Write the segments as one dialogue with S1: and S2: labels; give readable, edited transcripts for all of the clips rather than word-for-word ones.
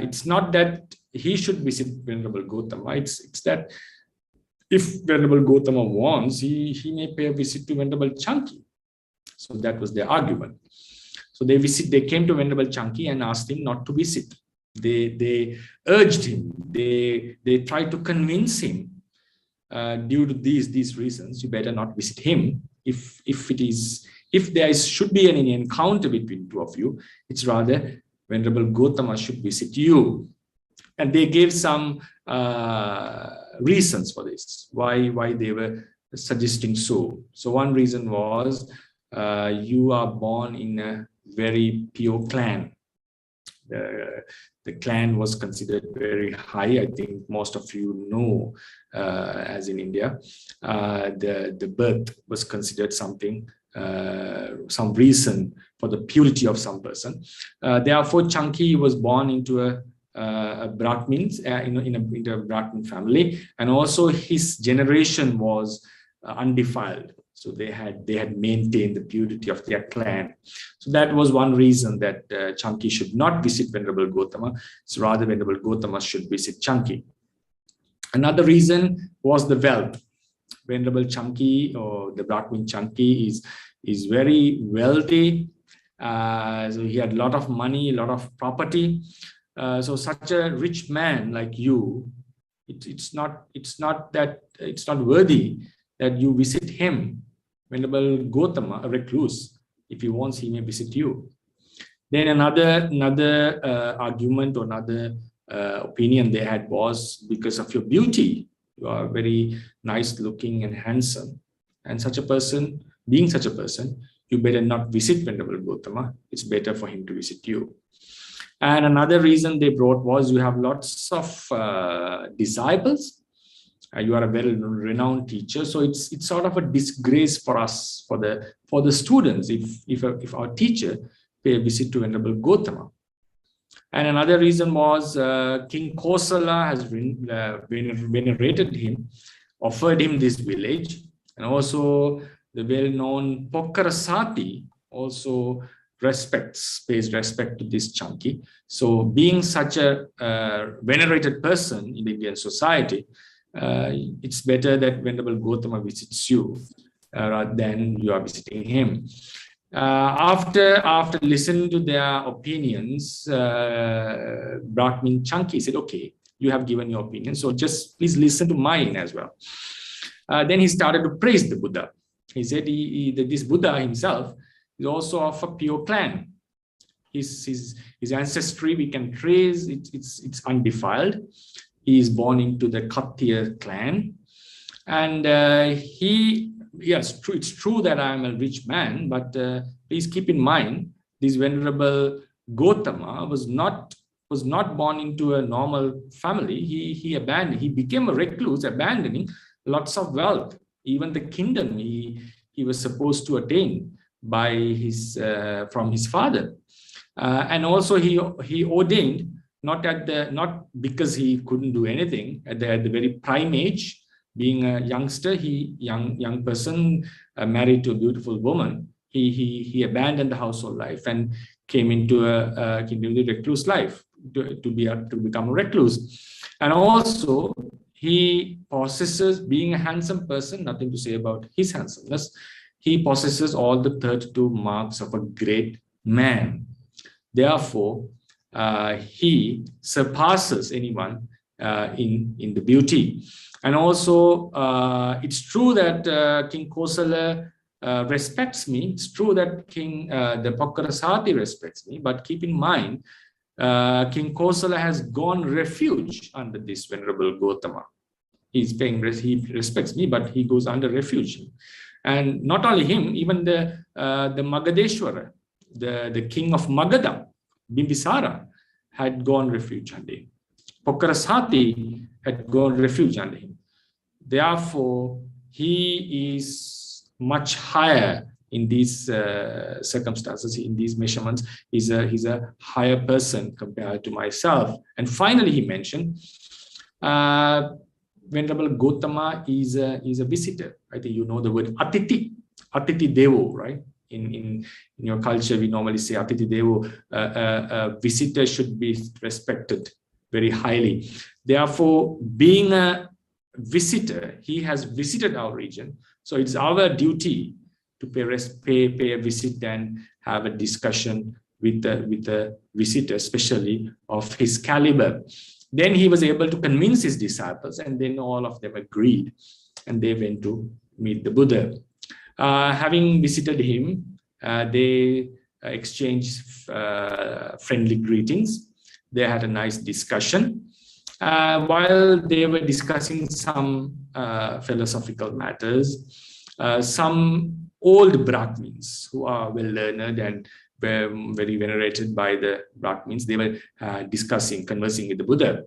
S1: It's not that he should visit Venerable Gautama. It's that if Venerable Gautama wants, he may pay a visit to Venerable Canki. So that was their argument. So they came to Venerable Canki and asked him not to visit. They urged him. They tried to convince him, due to these reasons, you better not visit him. If there should be any encounter between two of you, it's rather Venerable Gautama should visit you. And they gave some reasons for this, why they were suggesting so. So one reason was, you are born in a very pure clan. The clan was considered very high. I think most of you know, as in India, the birth was considered something, some reason for the purity of some person. Therefore, Canki was born into a Brahmins, in a Brahmin family, and also his generation was undefiled. So they had maintained the purity of their clan. So that was one reason that Canki should not visit Venerable Gautama. So rather, Venerable Gautama should visit Canki. Another reason was the wealth. Venerable Canki, or the Brahmin Canki, is very wealthy. So he had a lot of money, a lot of property. So such a rich man like you, it's not worthy that you visit him. Venerable Gautama, a recluse, if he wants, he may visit you. Then another argument or another opinion they had was because of your beauty. You are very nice looking and handsome. And such a person, being such a person, you better not visit Venerable Gautama. It's better for him to visit you. And another reason they brought was you have lots of disciples. You are a very renowned teacher, so it's sort of a disgrace for us, for the students, if our teacher pay a visit to Venerable Gautama. And another reason was King Kosala has venerated him, offered him this village, and also the well-known Pokkarasati also pays respect to this Canki. So being such a venerated person in the Indian society, it's better that Venerable Gautama visits you rather than you are visiting him. After listening to their opinions, Brahmin Canki said, okay, you have given your opinion, so just please listen to mine as well. Then he started to praise the Buddha. He said that this Buddha himself is also of a pure clan. His ancestry we can trace, it's undefiled. He is born into the Khattiya clan. And yes, it's true that I am a rich man, but please keep in mind, this Venerable Gautama was not born into a normal family. He became a recluse, abandoning lots of wealth. Even the kingdom he was supposed to attain by from his father. And also he ordained, not because he couldn't do anything at the very prime age, being a youngster, young person married to a beautiful woman, he abandoned the household life and came into the recluse life to become a recluse. And also he possesses, being a handsome person, nothing to say about his handsomeness, he possesses all the 32 marks of a great man. Therefore, he surpasses anyone in the beauty. And also, it's true that King Kosala respects me. It's true that the Pokkarasati respects me. But keep in mind, King Kosala has gone refuge under this Venerable Gautama. He respects me, but he goes under refuge. And not only him, even the Magadeshwara, the king of Magadha, Bimbisara, had gone refuge under him. Pokkarasati had gone refuge under him. Therefore, he is much higher in these circumstances, in these measurements. He's a higher person compared to myself. And finally, he mentioned, Venerable Gautama is a visitor. I think you know the word Atiti Devo, right? in your culture, we normally say Atiti Devo, a visitor should be respected very highly. Therefore, being a visitor, he has visited our region. So it's our duty to pay a visit and have a discussion with the visitor, especially of his caliber. Then he was able to convince his disciples, and then all of them agreed, and they went to meet the Buddha. Having visited him, they exchanged friendly greetings. They had a nice discussion. While they were discussing some philosophical matters, some old Brahmins who are well learned and were very venerated by the Brahmins, they were conversing with the Buddha.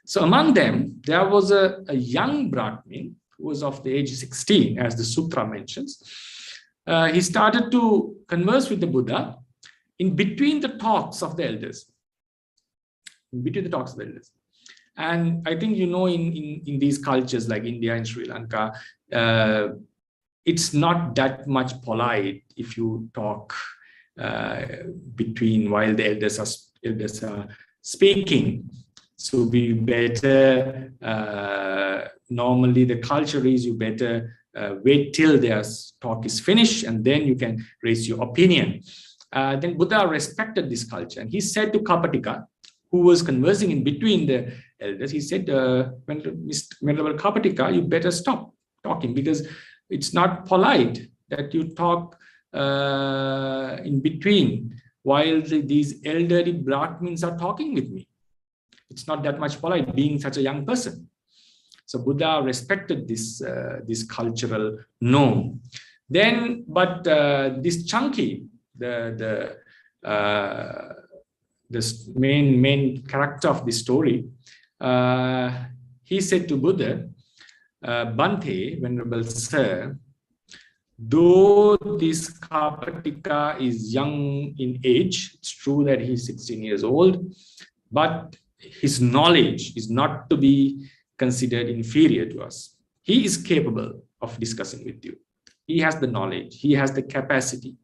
S1: So among them, there was a young Brahmin who was of the age 16, as the Sutra mentions. He started to converse with the Buddha in between the talks of the elders. And I think, in these cultures like India and Sri Lanka, it's not that much polite if you talk between while the elders are speaking. So we better, normally the culture is you better wait till their talk is finished and then you can raise your opinion. Then Buddha respected this culture, and he said to Kapatika, who was conversing in between the elders, he said, Venerable Kapatika, you better stop talking, because it's not polite that you talk in between while these elderly Brahmins are talking with me. It's not that much polite, being such a young person. So Buddha respected this cultural norm. Then, but this Canki, this main character of the story, he said to Buddha, Bhante, Venerable Sir, though this Kapatika is young in age, it's true that he's 16 years old, but his knowledge is not to be considered inferior to us. He is capable of discussing with you. He has the knowledge, he has the capacity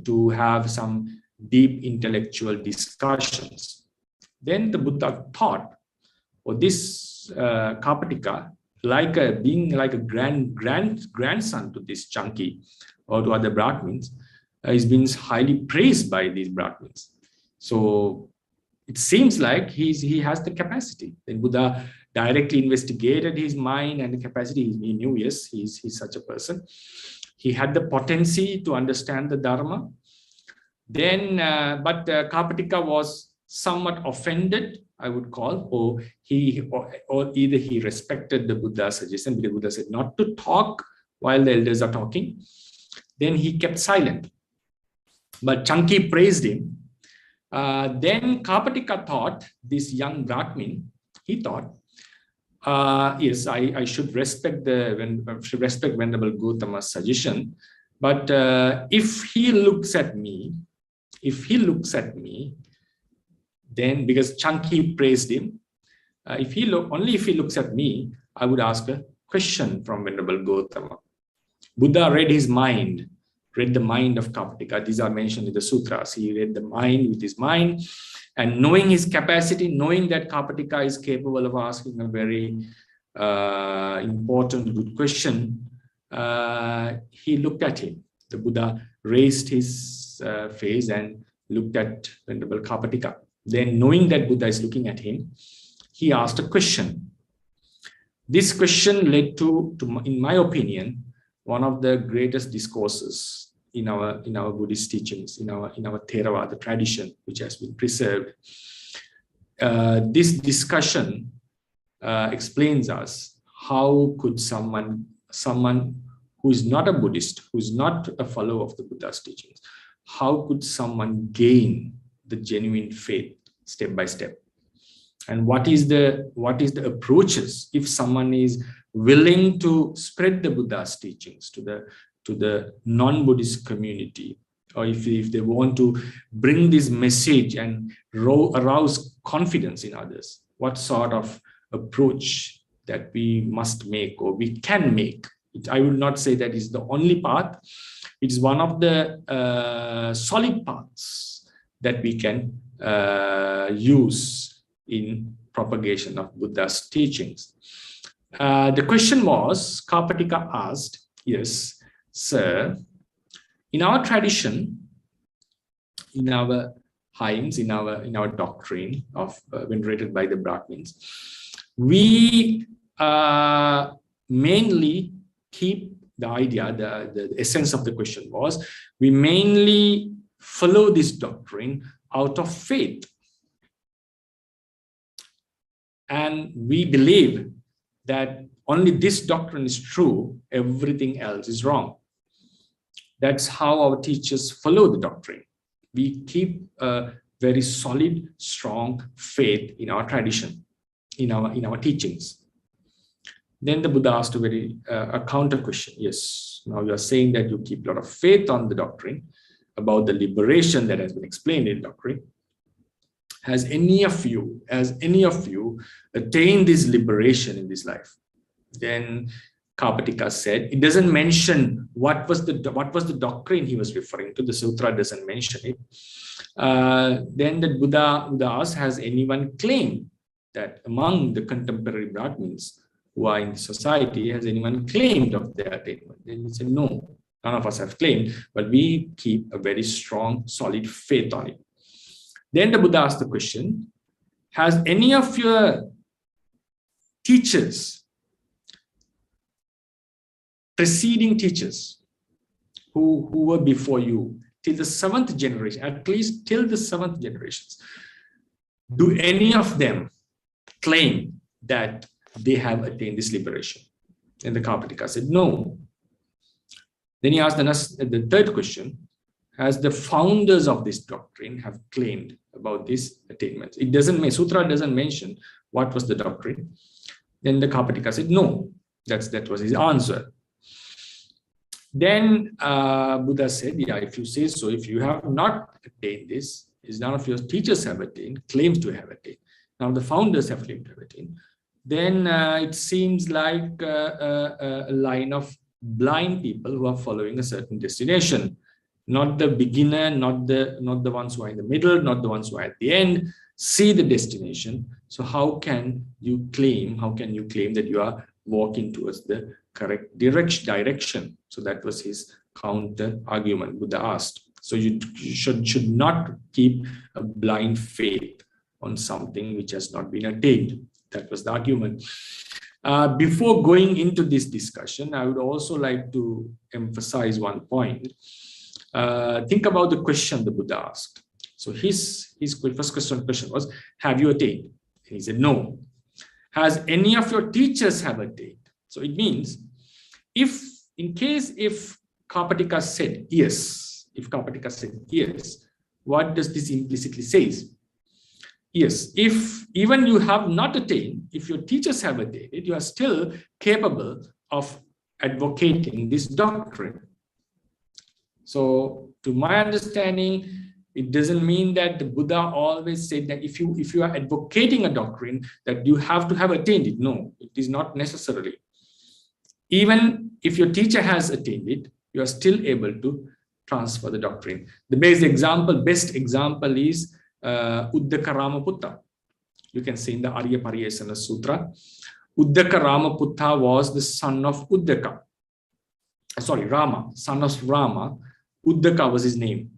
S1: to have some deep intellectual discussions. Then the Buddha thought, this Kapatika, being like a grandson to this Canki or to other Brahmins, is being highly praised by these Brahmins. So it seems like he has the capacity. Then Buddha directly investigated his mind and the capacity. He knew, yes, he's such a person. He had the potency to understand the Dharma. Then, but Kapatika was somewhat offended, I would call, or either he respected the Buddha's suggestion, because Buddha said not to talk while the elders are talking. Then he kept silent. But Canki praised him. Then Kapatika thought, this young Brahmin, he thought, yes, I should respect Venerable Gautama's suggestion. But if he looks at me, then, because Canki praised him, if he looks at me, I would ask a question from Venerable Gautama. Buddha read the mind of Kapatika. These are mentioned in the sutras. He read the mind with his mind, and knowing his capacity, knowing that Kapatika is capable of asking a very important, good question, he looked at him. The Buddha raised his face and looked at Venerable Kapatika. Then, knowing that Buddha is looking at him, he asked a question. This question led to, in my opinion, one of the greatest discourses in our Buddhist teachings, in our Theravada tradition, which has been preserved. This discussion explains us how could someone who is not a Buddhist, who is not a follower of the Buddha's teachings, how could someone gain the genuine faith step by step? And what is the approaches if someone is willing to spread the Buddha's teachings to the non-Buddhist community, or if they want to bring this message and arouse confidence in others? What sort of approach that we must make or we can make I would not say that is the only path. It's one of the solid paths that we can use in propagation of Buddha's teachings. The question was, Kapatika asked, yes, sir, in our tradition, in our hymns, in our doctrine of venerated by the Brahmins, we mainly keep the idea, the essence of the question was, we mainly follow this doctrine out of faith. And we believe that only this doctrine is true, everything else is wrong. That's how our teachers follow the doctrine. We keep a very solid, strong faith in our tradition, in our teachings. Then the Buddha asked a counter question. Yes, now you are saying that you keep a lot of faith on the doctrine about the liberation that has been explained in doctrine. Has any of you attained this liberation in this life? Then Kapatika said, it doesn't mention what was the doctrine he was referring to. The sutra doesn't mention it. Then the Buddha asked, has anyone claimed that among the contemporary Brahmins who are in the society, has anyone claimed of their attainment? Then he said, no, none of us have claimed, but we keep a very strong, solid faith on it. Then the Buddha asked the question, has any of your teachers, preceding teachers who were before you, till the 7th generation, at least till the 7th generations, do any of them claim that they have attained this liberation? And the Kapatika said, no. Then he asked the third question, as the founders of this doctrine have claimed about this attainment. It doesn't, sutra doesn't mention what was the doctrine. Then the Kapatika said, no. That was his answer. Then Buddha said, yeah, if you say so, if you have not attained this, is none of your teachers have attained, claims to have attained. Now the founders have claimed to have attained. Then it seems like a line of blind people who are following a certain destination. Not the beginner, not the ones who are in the middle, not the ones who are at the end, see the destination. So how can you claim that you are walking towards the correct direction? So that was his counter argument Buddha asked. So you should not keep a blind faith on something which has not been attained. That was the argument. Before going into this discussion, I would also like to emphasize one point. Think about the question the Buddha asked. So his first question was, have you attained? And he said, no. Has any of your teachers have attained? So it means, if Kapatika said yes, what does this implicitly say? Yes, if even you have not attained, if your teachers have attained it, you are still capable of advocating this doctrine. So to my understanding, it doesn't mean that the Buddha always said that if you are advocating a doctrine that you have to have attained it. No, it is not necessarily. Even if your teacher has attained it, you are still able to transfer the doctrine. The best example is Uddaka Ramaputta. You can see in the Arya Pariyesana Sutra, Uddaka Ramaputta was the son of Uddaka. Sorry, Rama, son of Rama. Uddaka was his name.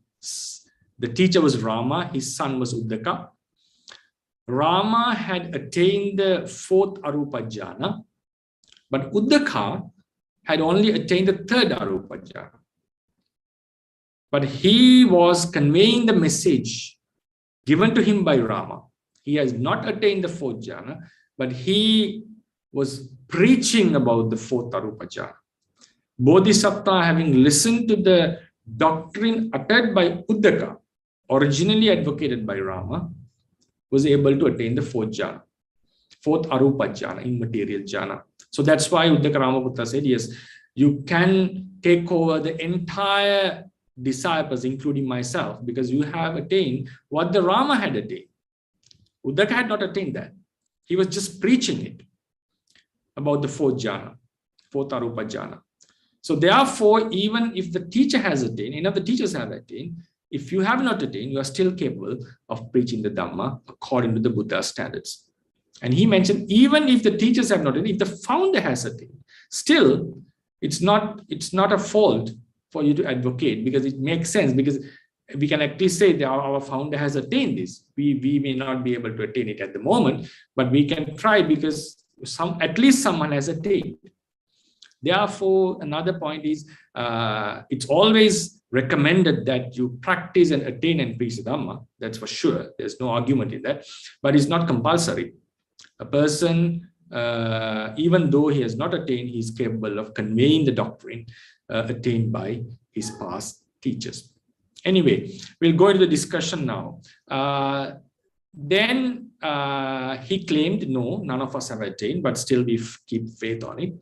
S1: The teacher was Rama, his son was Uddaka. Rama had attained the 4th Arupa Jhana, but Uddaka had only attained the 3rd Arupa Jhana. But he was conveying the message given to him by Rama. He has not attained the 4th Jhana, but he was preaching about the 4th Arupa Jhana. Bodhisattva, having listened to the doctrine uttered by Uddaka, originally advocated by Rama, was able to attain the 4th Jhana, 4th Arupa Jhana, immaterial Jhana. So that's why Uddaka Ramaputta said, yes, you can take over the entire disciples, including myself, because you have attained what the Rama had attained. Uddaka had not attained that. He was just preaching it about the 4th Jhana. fourth arupa jhana. So therefore, even if the teacher has attained, enough the teachers have attained, if you have not attained, you are still capable of preaching the Dhamma according to the Buddha standards. And he mentioned, even if the teachers have not attained, if the founder has attained, still it's not a fault for you to advocate, because it makes sense, because we can at least say that our founder has attained this. We may not be able to attain it at the moment, but we can try, because at least someone has attained. Therefore, another point is, it's always recommended that you practice and attain and preach the Dhamma. That's for sure. There's no argument in that, but it's not compulsory. A person, even though he has not attained, he is capable of conveying the doctrine attained by his past teachers. Anyway, we'll go into the discussion now. Then he claimed, no, none of us have attained, but still we keep faith on it.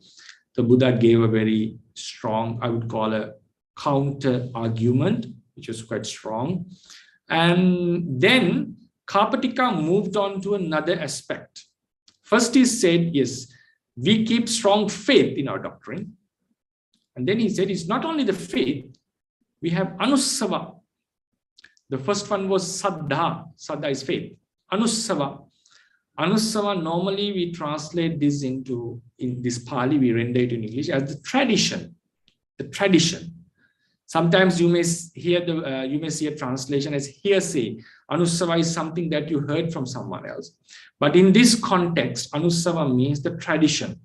S1: The Buddha gave a very strong, I would call a counter argument, which was quite strong. And then Kapattika moved on to another aspect. First he said, yes, we keep strong faith in our doctrine. And then he said, it's not only the faith, we have Anussava. The first one was Saddha. Saddha is faith. Anussava. Anussava, normally we translate this in this Pali, we render it in English as the tradition. The tradition. Sometimes you may see a translation as hearsay. Anussava is something that you heard from someone else. But in this context, Anussava means the tradition.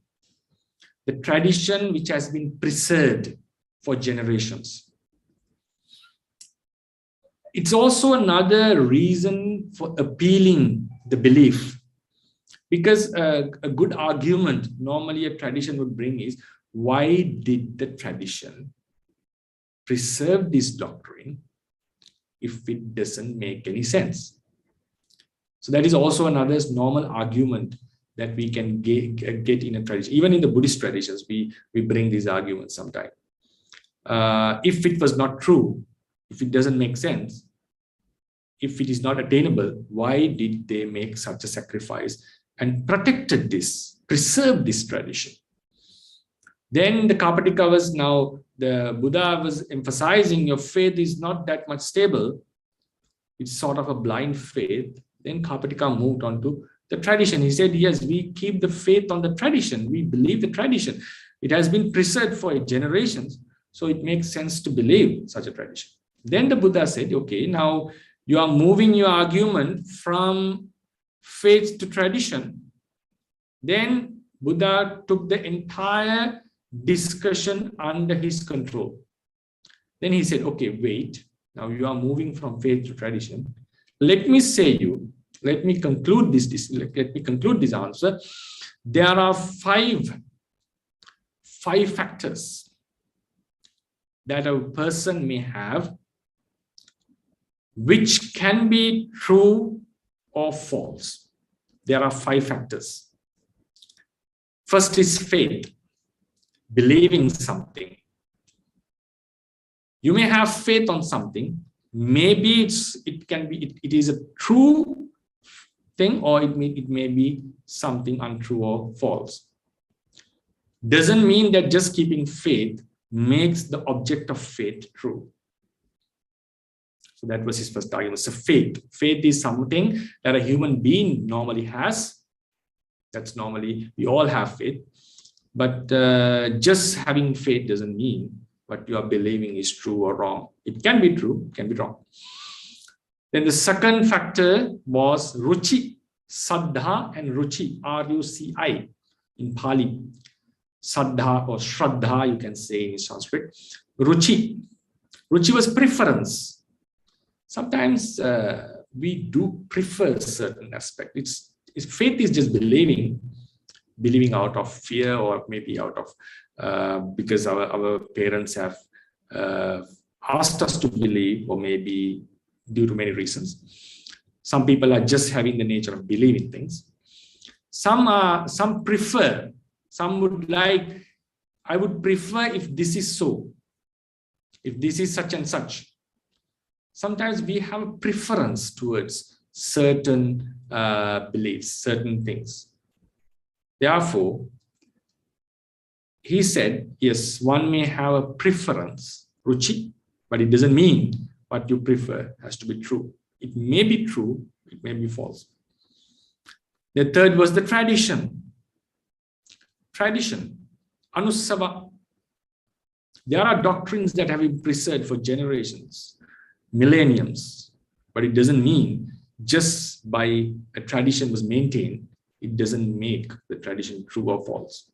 S1: The tradition which has been preserved for generations. It's also another reason for appealing the belief. Because a good argument normally a tradition would bring is, why did the tradition preserve this doctrine if it doesn't make any sense? So that is also another normal argument that we can get in a tradition. Even in the Buddhist traditions, we bring these arguments sometimes. If it was not true, if it doesn't make sense, if it is not attainable, why did they make such a sacrifice and protected this, preserved this tradition? Then the Kapattika was now, the Buddha was emphasizing your faith is not that much stable. It's sort of a blind faith. Then Kapattika moved on to the tradition. He said, yes, we keep the faith on the tradition. We believe the tradition. It has been preserved for generations. So it makes sense to believe such a tradition. Then the Buddha said, okay, now you are moving your argument from faith to tradition. Then Buddha took the entire discussion under his control. Then he said, okay, wait, now you are moving from faith to tradition. Let me conclude this answer. There are five factors that a person may have which can be true or false. There are 5 factors. First is faith, believing something. You may have faith on something. Maybe it is a true thing, or it may be something untrue or false. Doesn't mean that just keeping faith makes the object of faith true. So that was his first argument. So faith is something that a human being normally has. That's normally, we all have faith. But just having faith doesn't mean what you are believing is true or wrong. It can be true, it can be wrong. Then the second factor was ruchi, saddha and ruchi, R-U-C-I in Pali. Saddha or shraddha, you can say in Sanskrit. Ruchi was preference. Sometimes we do prefer certain aspect. Faith is just believing out of fear, or maybe out of because our parents have asked us to believe, or maybe due to many reasons. Some people are just having the nature of believing things. Some prefer. Some would like, I would prefer if this is so, if this is such and such. Sometimes we have a preference towards certain beliefs, certain things. Therefore, he said, yes, one may have a preference, ruchi, but it doesn't mean what you prefer has to be true. It may be true, it may be false. The third was the tradition. Tradition, anussava. There are doctrines that have been preserved for generations, millenniums, but it doesn't mean just by a tradition was maintained, it doesn't make the tradition true or false.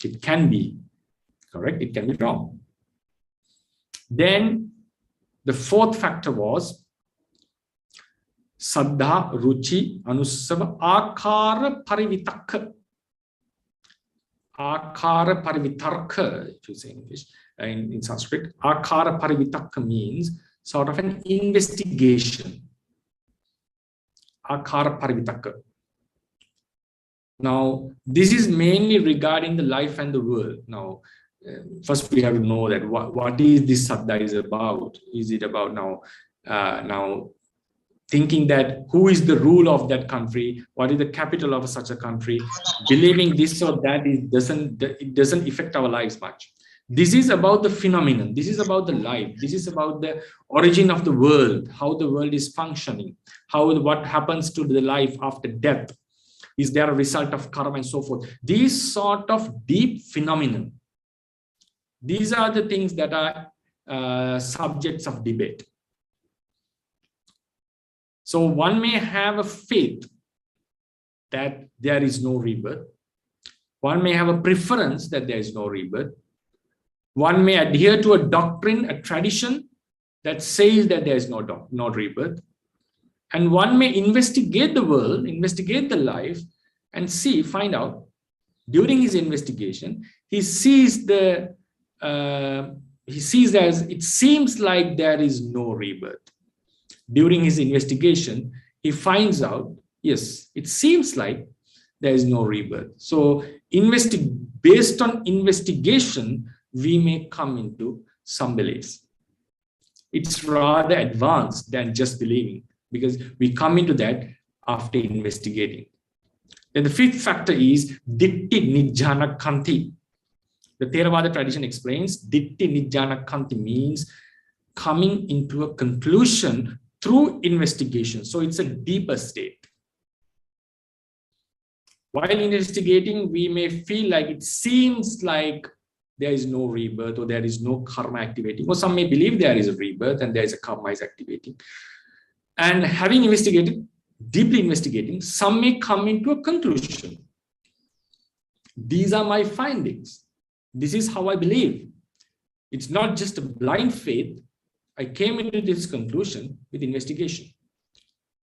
S1: It can be correct, it can be wrong. Then the fourth factor was saddha, ruchi, anussava, akara, parivitakha. Akara parivitarka, if you say in English, in Sanskrit, akara parivitakha means sort of an investigation. Akara parivitakha. Now, this is mainly regarding the life and the world. Now, first we have to know that what is this saddha is about. Is it about now thinking that who is the ruler of that country, what is the capital of such a country, believing this or that, it doesn't affect our lives much. This is about the phenomenon. This is about the life. This is about the origin of the world, how the world is functioning, what happens to the life after death. Is there a result of karma and so forth? These sort of deep phenomenon. These are the things that are subjects of debate. So one may have a faith that there is no rebirth. One may have a preference that there is no rebirth. One may adhere to a doctrine, a tradition that says that there is no rebirth. And one may investigate the world, investigate the life, and find out. During his investigation, he sees as it seems like there is no rebirth. During his investigation, he finds out, yes, it seems like there is no rebirth. So based on investigation, we may come into some beliefs. It's rather advanced than just believing, because we come into that after investigating. Then the fifth factor is ditti nijjana kanti. The Theravada tradition explains ditti nijjana kanti means coming into a conclusion through investigation. So it's a deeper state. While investigating, we may feel like it seems like there is no rebirth or there is no karma activating, or some may believe there is a rebirth and there is a karma is activating. And having investigated, deeply investigating, some may come into a conclusion. These are my findings. This is how I believe. It's not just a blind faith. I came into this conclusion with investigation.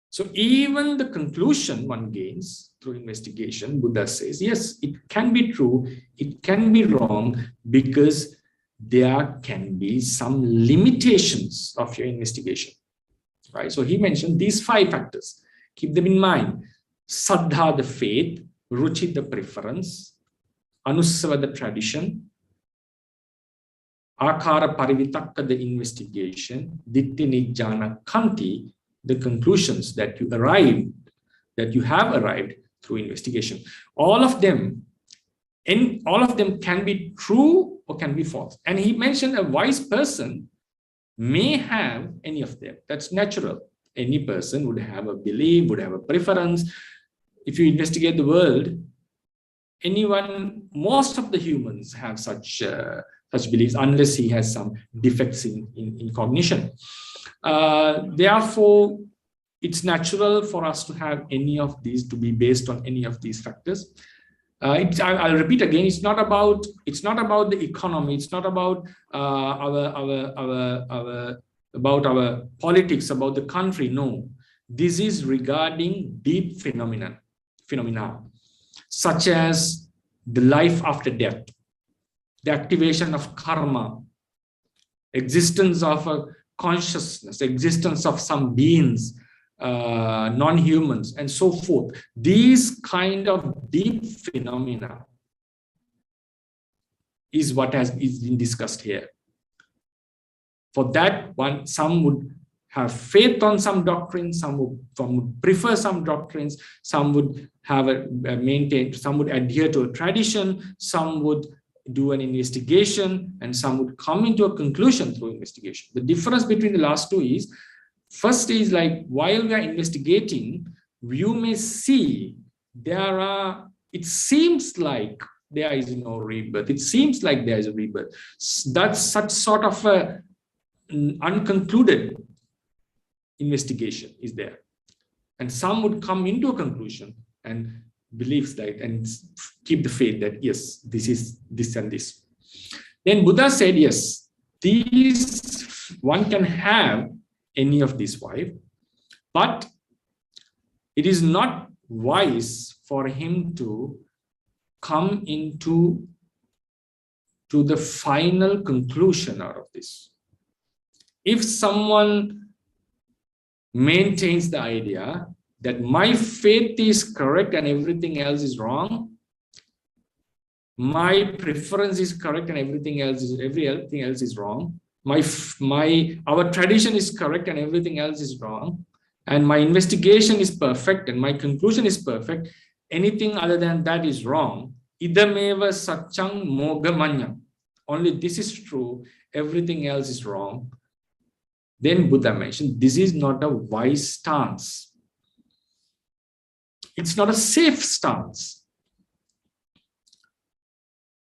S1: So even the conclusion one gains through investigation, Buddha says, yes, it can be true, it can be wrong, because there can be some limitations of your investigation. Right? So he mentioned these 5 factors. Keep them in mind. Saddha, the faith, ruchi, the preference, anussava, the tradition, akara parivitakka, the investigation, ditti nijjana kanti, the conclusions that you have arrived through investigation. All of them can be true or can be false. And he mentioned a wise person may have any of them. That's natural. Any person would have a belief, would have a preference. If you investigate the world, most of the humans have such beliefs, unless he has some defects in cognition. Therefore, it's natural for us to have any of these, to be based on any of these factors. I'll repeat again, it's not about the economy, it's not about our politics, about the country. No, this is regarding deep phenomena such as the life after death, the activation of karma, existence of a consciousness, existence of some beings, non-humans, and so forth. These kind of deep phenomena is what is been discussed here. For that one, some would have faith on some doctrines, some would prefer some doctrines, some would have some would adhere to a tradition, some would do an investigation, and some would come into a conclusion through investigation. The difference between the last two is, first is like, while we are investigating, you may see it seems like there is no rebirth. It seems like there is a rebirth. That's such sort of a unconcluded investigation is there. And some would come into a conclusion and believes that and keep the faith that yes, this is this and this. Then Buddha said, yes, one can have any of these five, but it is not wise for him to come into the final conclusion out of this. If someone maintains the idea that my faith is correct and everything else is wrong, my preference is correct and everything else is wrong, our tradition is correct and everything else is wrong, and my investigation is perfect and my conclusion is perfect, anything other than that is wrong, idameva satchang mogamanyam, only this is true, everything else is wrong, then Buddha mentioned this is not a wise stance. It's not a safe stance.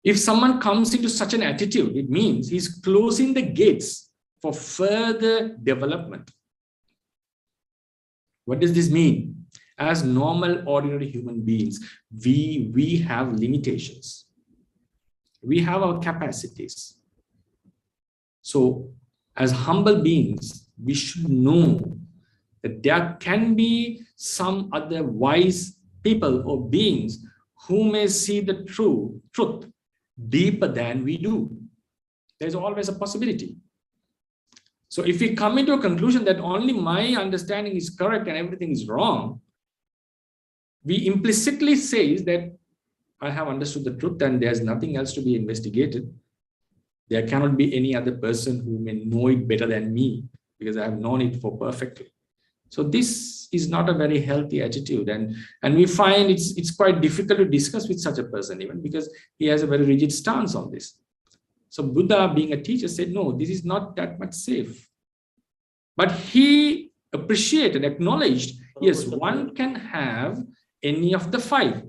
S1: If someone comes into such an attitude, it means he's closing the gates for further development. What does this mean? As normal, ordinary human beings, we have limitations. We have our capacities. So, as humble beings, we should know that there can be some other wise people or beings who may see the truth deeper than we do. There's always a possibility. So if we come into a conclusion that only my understanding is correct and everything is wrong, we implicitly say that I have understood the truth and there's nothing else to be investigated. There cannot be any other person who may know it better than me because I have known it for perfectly. So this is not a very healthy attitude, and we find it's quite difficult to discuss with such a person even because he has a very rigid stance on this. So Buddha, being a teacher, said, no, this is not that much safe. But he appreciated, acknowledged, yes, one can have any of the five.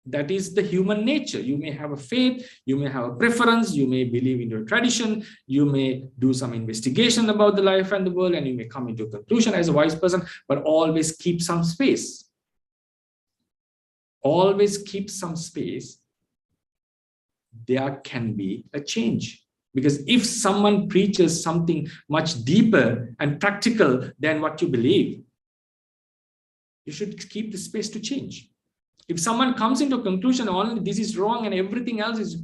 S1: That is the human nature. You may have a faith, you may have a preference, you may believe in your tradition, you may do some investigation about the life and the world, and you may come into a conclusion as a wise person, but always keep some space. Always keep some space. There can be a change. Because if someone preaches something much deeper and practical than what you believe, you should keep the space to change. If someone comes into a conclusion only this is wrong and everything else is,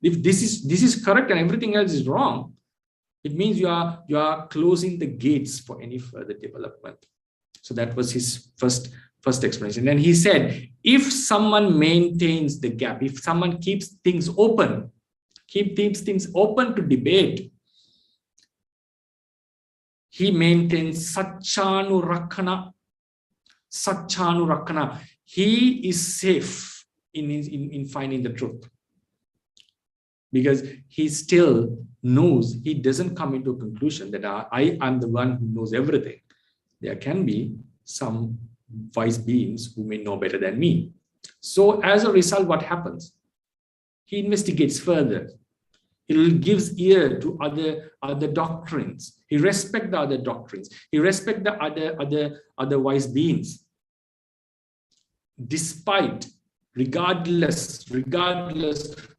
S1: if this is correct and everything else is wrong, it means you are closing the gates for any further development. So that was his first explanation. And he said, if someone maintains the gap, if someone keeps things open, to debate, he maintains satchanu rakkana. He is safe in finding the truth because he still knows, he doesn't come into a conclusion that I am the one who knows everything. There can be some wise beings who may know better than me. So as a result, what happens? He investigates further. He gives ear to other doctrines. He respects the other doctrines. He respects the other wise beings. Regardless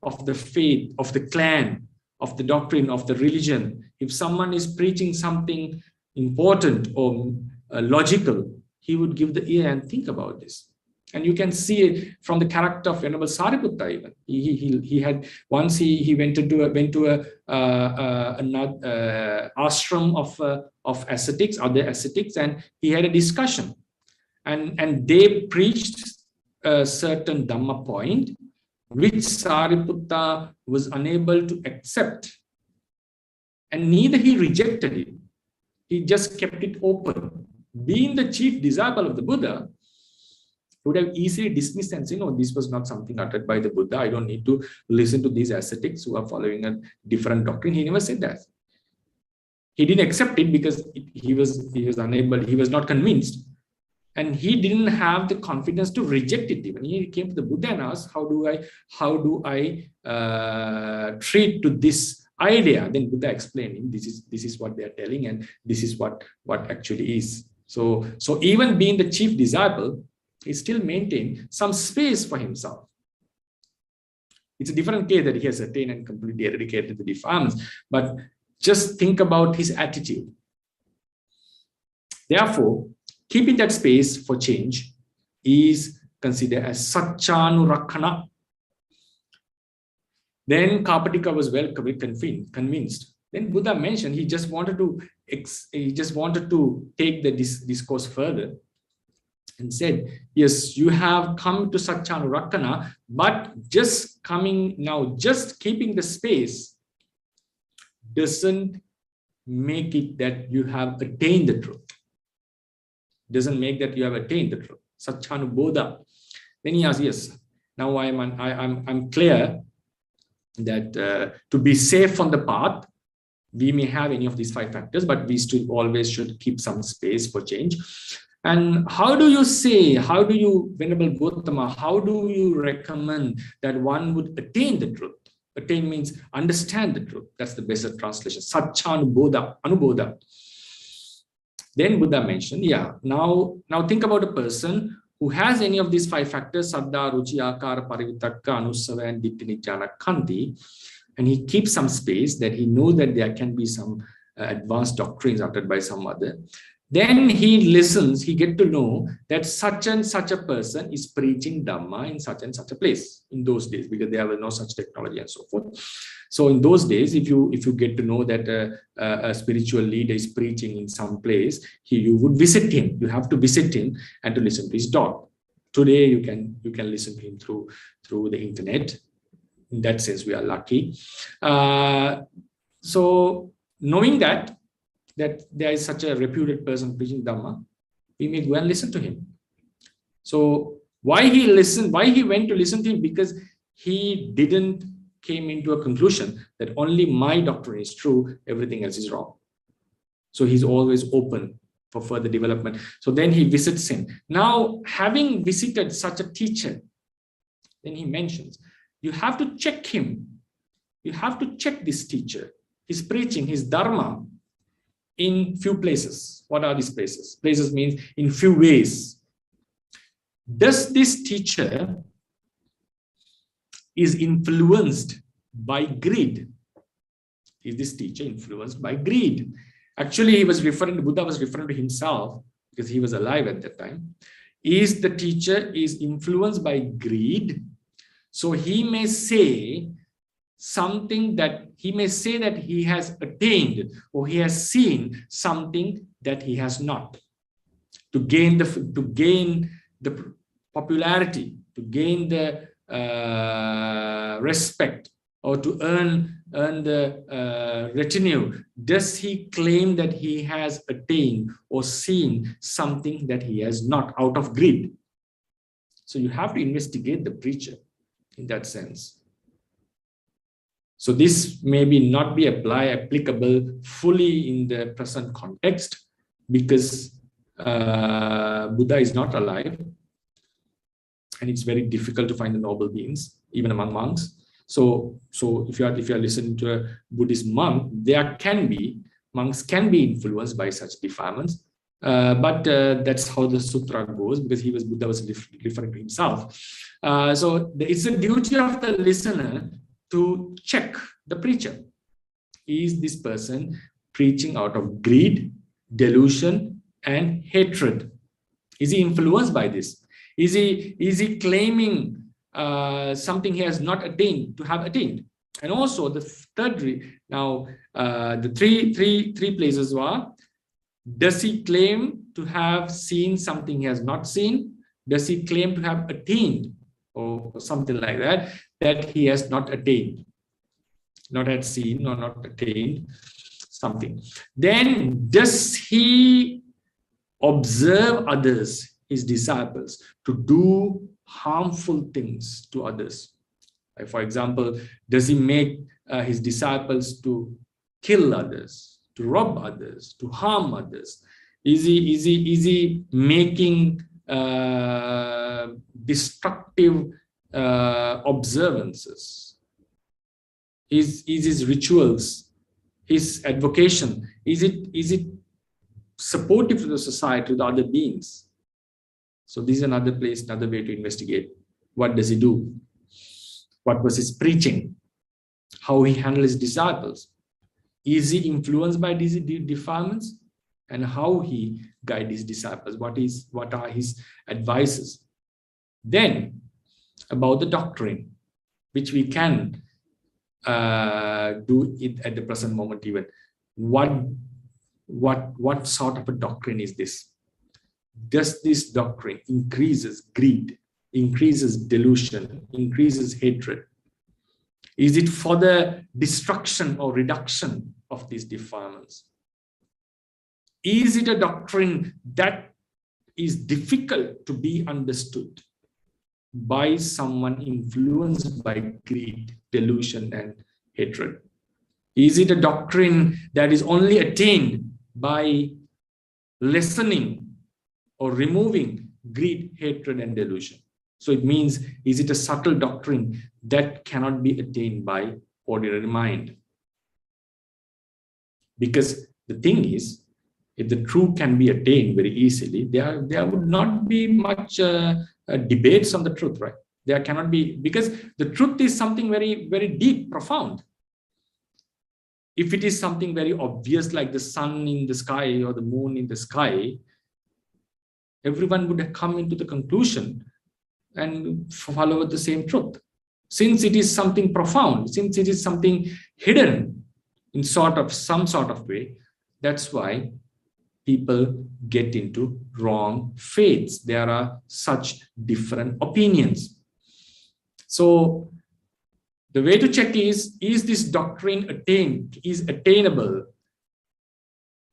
S1: of the faith, of the clan, of the doctrine, of the religion, if someone is preaching something important or logical, he would give the ear and think about this. And you can see it from the character of Venerable Sariputta even. He had once he went to an ashram of ascetics, other ascetics, and he had a discussion. And they preached a certain Dhamma point, which Sariputta was unable to accept. And neither he rejected it. He just kept it open. Being the chief disciple of the Buddha, He would have easily dismissed and said, no, this was not something uttered by the Buddha. I don't need to listen to these ascetics who are following a different doctrine. He never said that. He didn't accept it because he was unable, he was not convinced. And he didn't have the confidence to reject it even. He came to the Buddha and asked, how do I treat to this idea? Then Buddha explained him, this is what they are telling, and this is what actually is. So even being the chief disciple, he still maintained some space for himself. It's a different case that he has attained and completely eradicated the defilements, but just think about his attitude. Therefore, keeping that space for change is considered as Satchanurakkhana. Then Kapatika was well convinced. Then Buddha mentioned he just wanted to take the discourse further and said, yes, you have come to Satchanurakkhana, but just keeping the space doesn't make it that you have attained the truth. Doesn't make that you have attained the truth. Satchanubodha. Then he asked, yes, now I'm clear that to be safe on the path, we may have any of these 5 factors, but we still always should keep some space for change. And how do you, Venerable Gautama, how do you recommend that one would attain the truth? Attain means understand the truth. That's the best translation. Satchanubodha, Anubodha. Then Buddha mentioned, now think about a person who has any of these 5 factors, Saddha, Ruchi, Akara, Parivitakka, Anusava, and Ditti, Nijjhana, Khanti, and he keeps some space that he knows that there can be some advanced doctrines uttered by some other. Then he listens, he gets to know that such and such a person is preaching Dhamma in such and such a place in those days, because there was no such technology and so forth. So in those days, if you get to know that a spiritual leader is preaching in some place, you would visit him. You have to visit him and to listen to his talk. Today, you can listen to him through the internet. In that sense, we are lucky. So knowing that there is such a reputed person preaching Dhamma, we may go and listen to him. So why he went to listen to him? Because he didn't came into a conclusion that only my doctrine is true, everything else is wrong. So he's always open for further development. So then he visits him. Now, having visited such a teacher, then he mentions, you have to check him. You have to check this teacher, his preaching, his Dharma, in few places. What are these places? Places means in few ways. Does this teacher is influenced by greed? Is this teacher influenced by greed? Actually, Buddha was referring to himself because he was alive at that time. Is the teacher is influenced by greed? So he may say something that he has attained or he has seen something that he has not, to gain the popularity, to gain the respect, or to earn the retinue. Does he claim that he has attained or seen something that he has not, out of greed? So you have to investigate the preacher in that sense. So this maybe not be applicable fully in the present context, because Buddha is not alive, and it's very difficult to find the noble beings even among monks. So if you are listening to a Buddhist monk, monks can be influenced by such defilements, but that's how the sutra goes, because Buddha was referring to himself. So it's the duty of the listener to check the preacher. Is this person preaching out of greed, delusion, and hatred? Is he influenced by this? Is he claiming something he has not attained to have attained? And also the third, the three places were: does he claim to have seen something he has not seen? Does he claim to have attained, or something like that he has not attained, not had seen or not attained something? Then does he observe others? his disciples to do harmful things to others? Like, for example, does he make his disciples to kill others, to rob others, to harm others? Is he making destructive observances? Is his rituals, his advocation, is it supportive to the society, to the other beings? So this is another place, another way to investigate. What does he do? What was his preaching? How he handled his disciples? Is he influenced by these defilements? And how he guides his disciples? What are his advices? Then about the doctrine, which we can do it at the present moment even. What sort of a doctrine is this? Does this doctrine increases greed, increases delusion, increases hatred? Is it for the destruction or reduction of these defilements? Is it a doctrine that is difficult to be understood by someone influenced by greed, delusion, and hatred? Is it a doctrine that is only attained by lessening or removing greed, hatred, and delusion? So it means, is it a subtle doctrine that cannot be attained by ordinary mind? Because the thing is, if the truth can be attained very easily, there would not be much debates on the truth, right? There cannot be, because the truth is something very, very deep, profound. If it is something very obvious, like the sun in the sky or the moon in the sky, everyone would have come into the conclusion and follow the same truth. Since it is something profound, since it is something hidden in some sort of way, that's why people get into wrong faiths. There are such different opinions. So the way to check is this doctrine attainable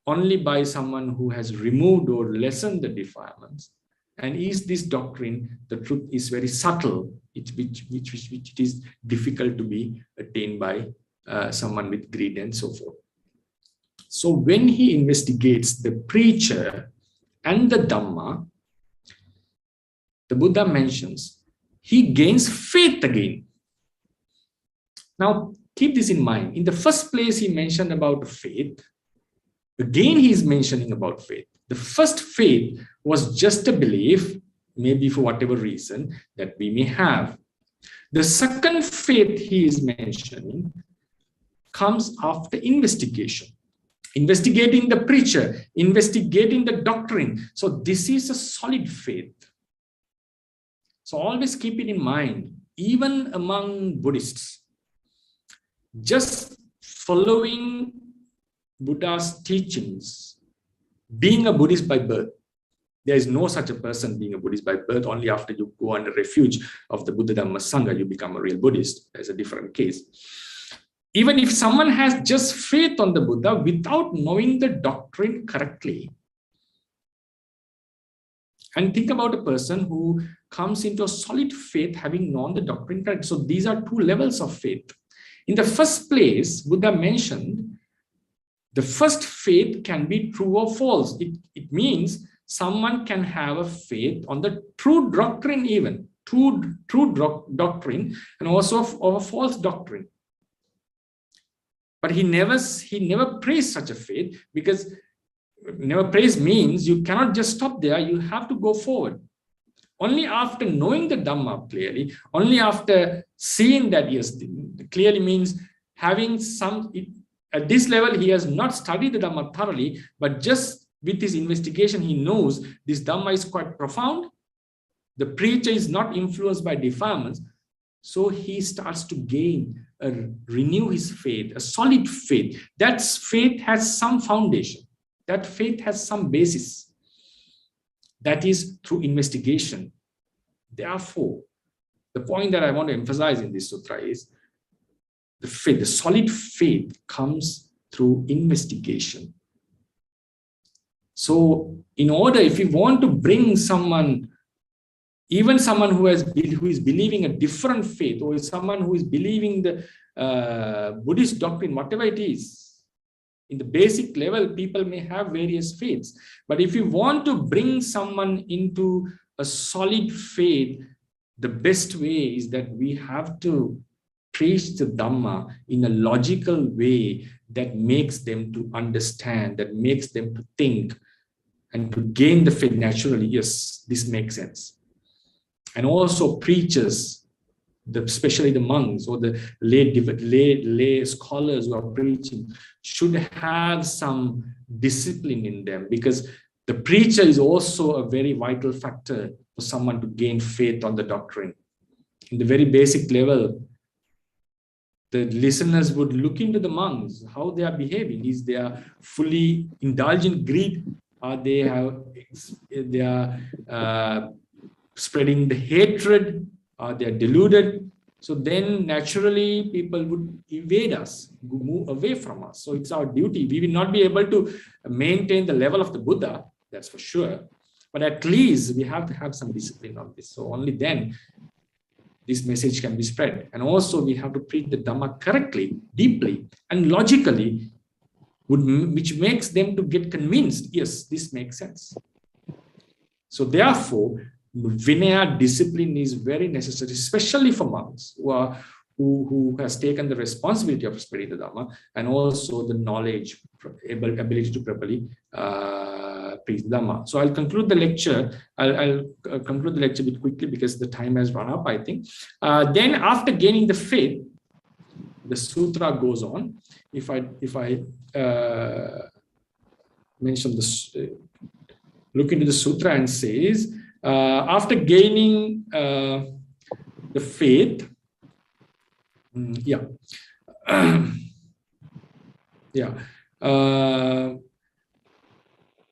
S1: only by someone who has removed or lessened the defilements? And is this doctrine, the truth is very subtle, which it is difficult to be attained by someone with greed and so forth. So when he investigates the preacher and the Dhamma, the Buddha mentions he gains faith again. Now, keep this in mind. In the first place, he mentioned about faith. Again, he is mentioning about faith. The first faith was just a belief, maybe for whatever reason that we may have. The second faith he is mentioning comes after investigation. Investigating the preacher, investigating the doctrine. So this is a solid faith. So always keep it in mind, even among Buddhists, just following Buddha's teachings, being a Buddhist by birth. There is no such a person being a Buddhist by birth. Only after you go under refuge of the Buddha Dhamma Sangha, you become a real Buddhist. There's a different case. Even if someone has just faith on the Buddha without knowing the doctrine correctly, and think about a person who comes into a solid faith having known the doctrine correctly. So these are two levels of faith. In the first place, Buddha mentioned the first faith can be true or false. It means someone can have a faith on the true doctrine, even true doctrine, and also of a false doctrine. But he never praised such a faith, because never praise means you cannot just stop there. You have to go forward. Only after knowing the Dhamma clearly, only after seeing that, yes, clearly means having some, at this level, he has not studied the Dhamma thoroughly, but just with his investigation, he knows this Dhamma is quite profound. The preacher is not influenced by defilements. So he starts to renew his faith, a solid faith. That faith has some foundation. That faith has some basis. That is through investigation. Therefore, the point that I want to emphasize in this sutra is the faith, the solid faith comes through investigation. So in order, if you want to bring someone, even someone who is believing a different faith, or someone who is believing the Buddhist doctrine, whatever it is, in the basic level, people may have various faiths. But if you want to bring someone into a solid faith, the best way is that we have to preach the Dhamma in a logical way that makes them to understand, that makes them to think, and to gain the faith naturally. Yes, this makes sense. And also preachers, especially the monks or the lay scholars who are preaching, should have some discipline in them, because the preacher is also a very vital factor for someone to gain faith on the doctrine. In the very basic level, the listeners would look into the monks, how they are behaving. Is they are fully indulged in greed? Are they are spreading the hatred? Are they deluded? So then naturally people would evade us, move away from us. So it's our duty. We will not be able to maintain the level of the Buddha, that's for sure. But at least we have to have some discipline on this. So only then this message can be spread. And also we have to preach the Dhamma correctly, deeply, and logically, which makes them to get convinced, yes, this makes sense. So therefore, Vinaya discipline is very necessary, especially for monks who has taken the responsibility of spreading the Dhamma, and also the knowledge, ability to properly preach the Dhamma. So I'll conclude the lecture. I'll conclude the lecture a bit quickly because the time has run up, I think. Then after gaining the faith, the sutra goes on. If I mention this, look into the sutra and says, after gaining the faith,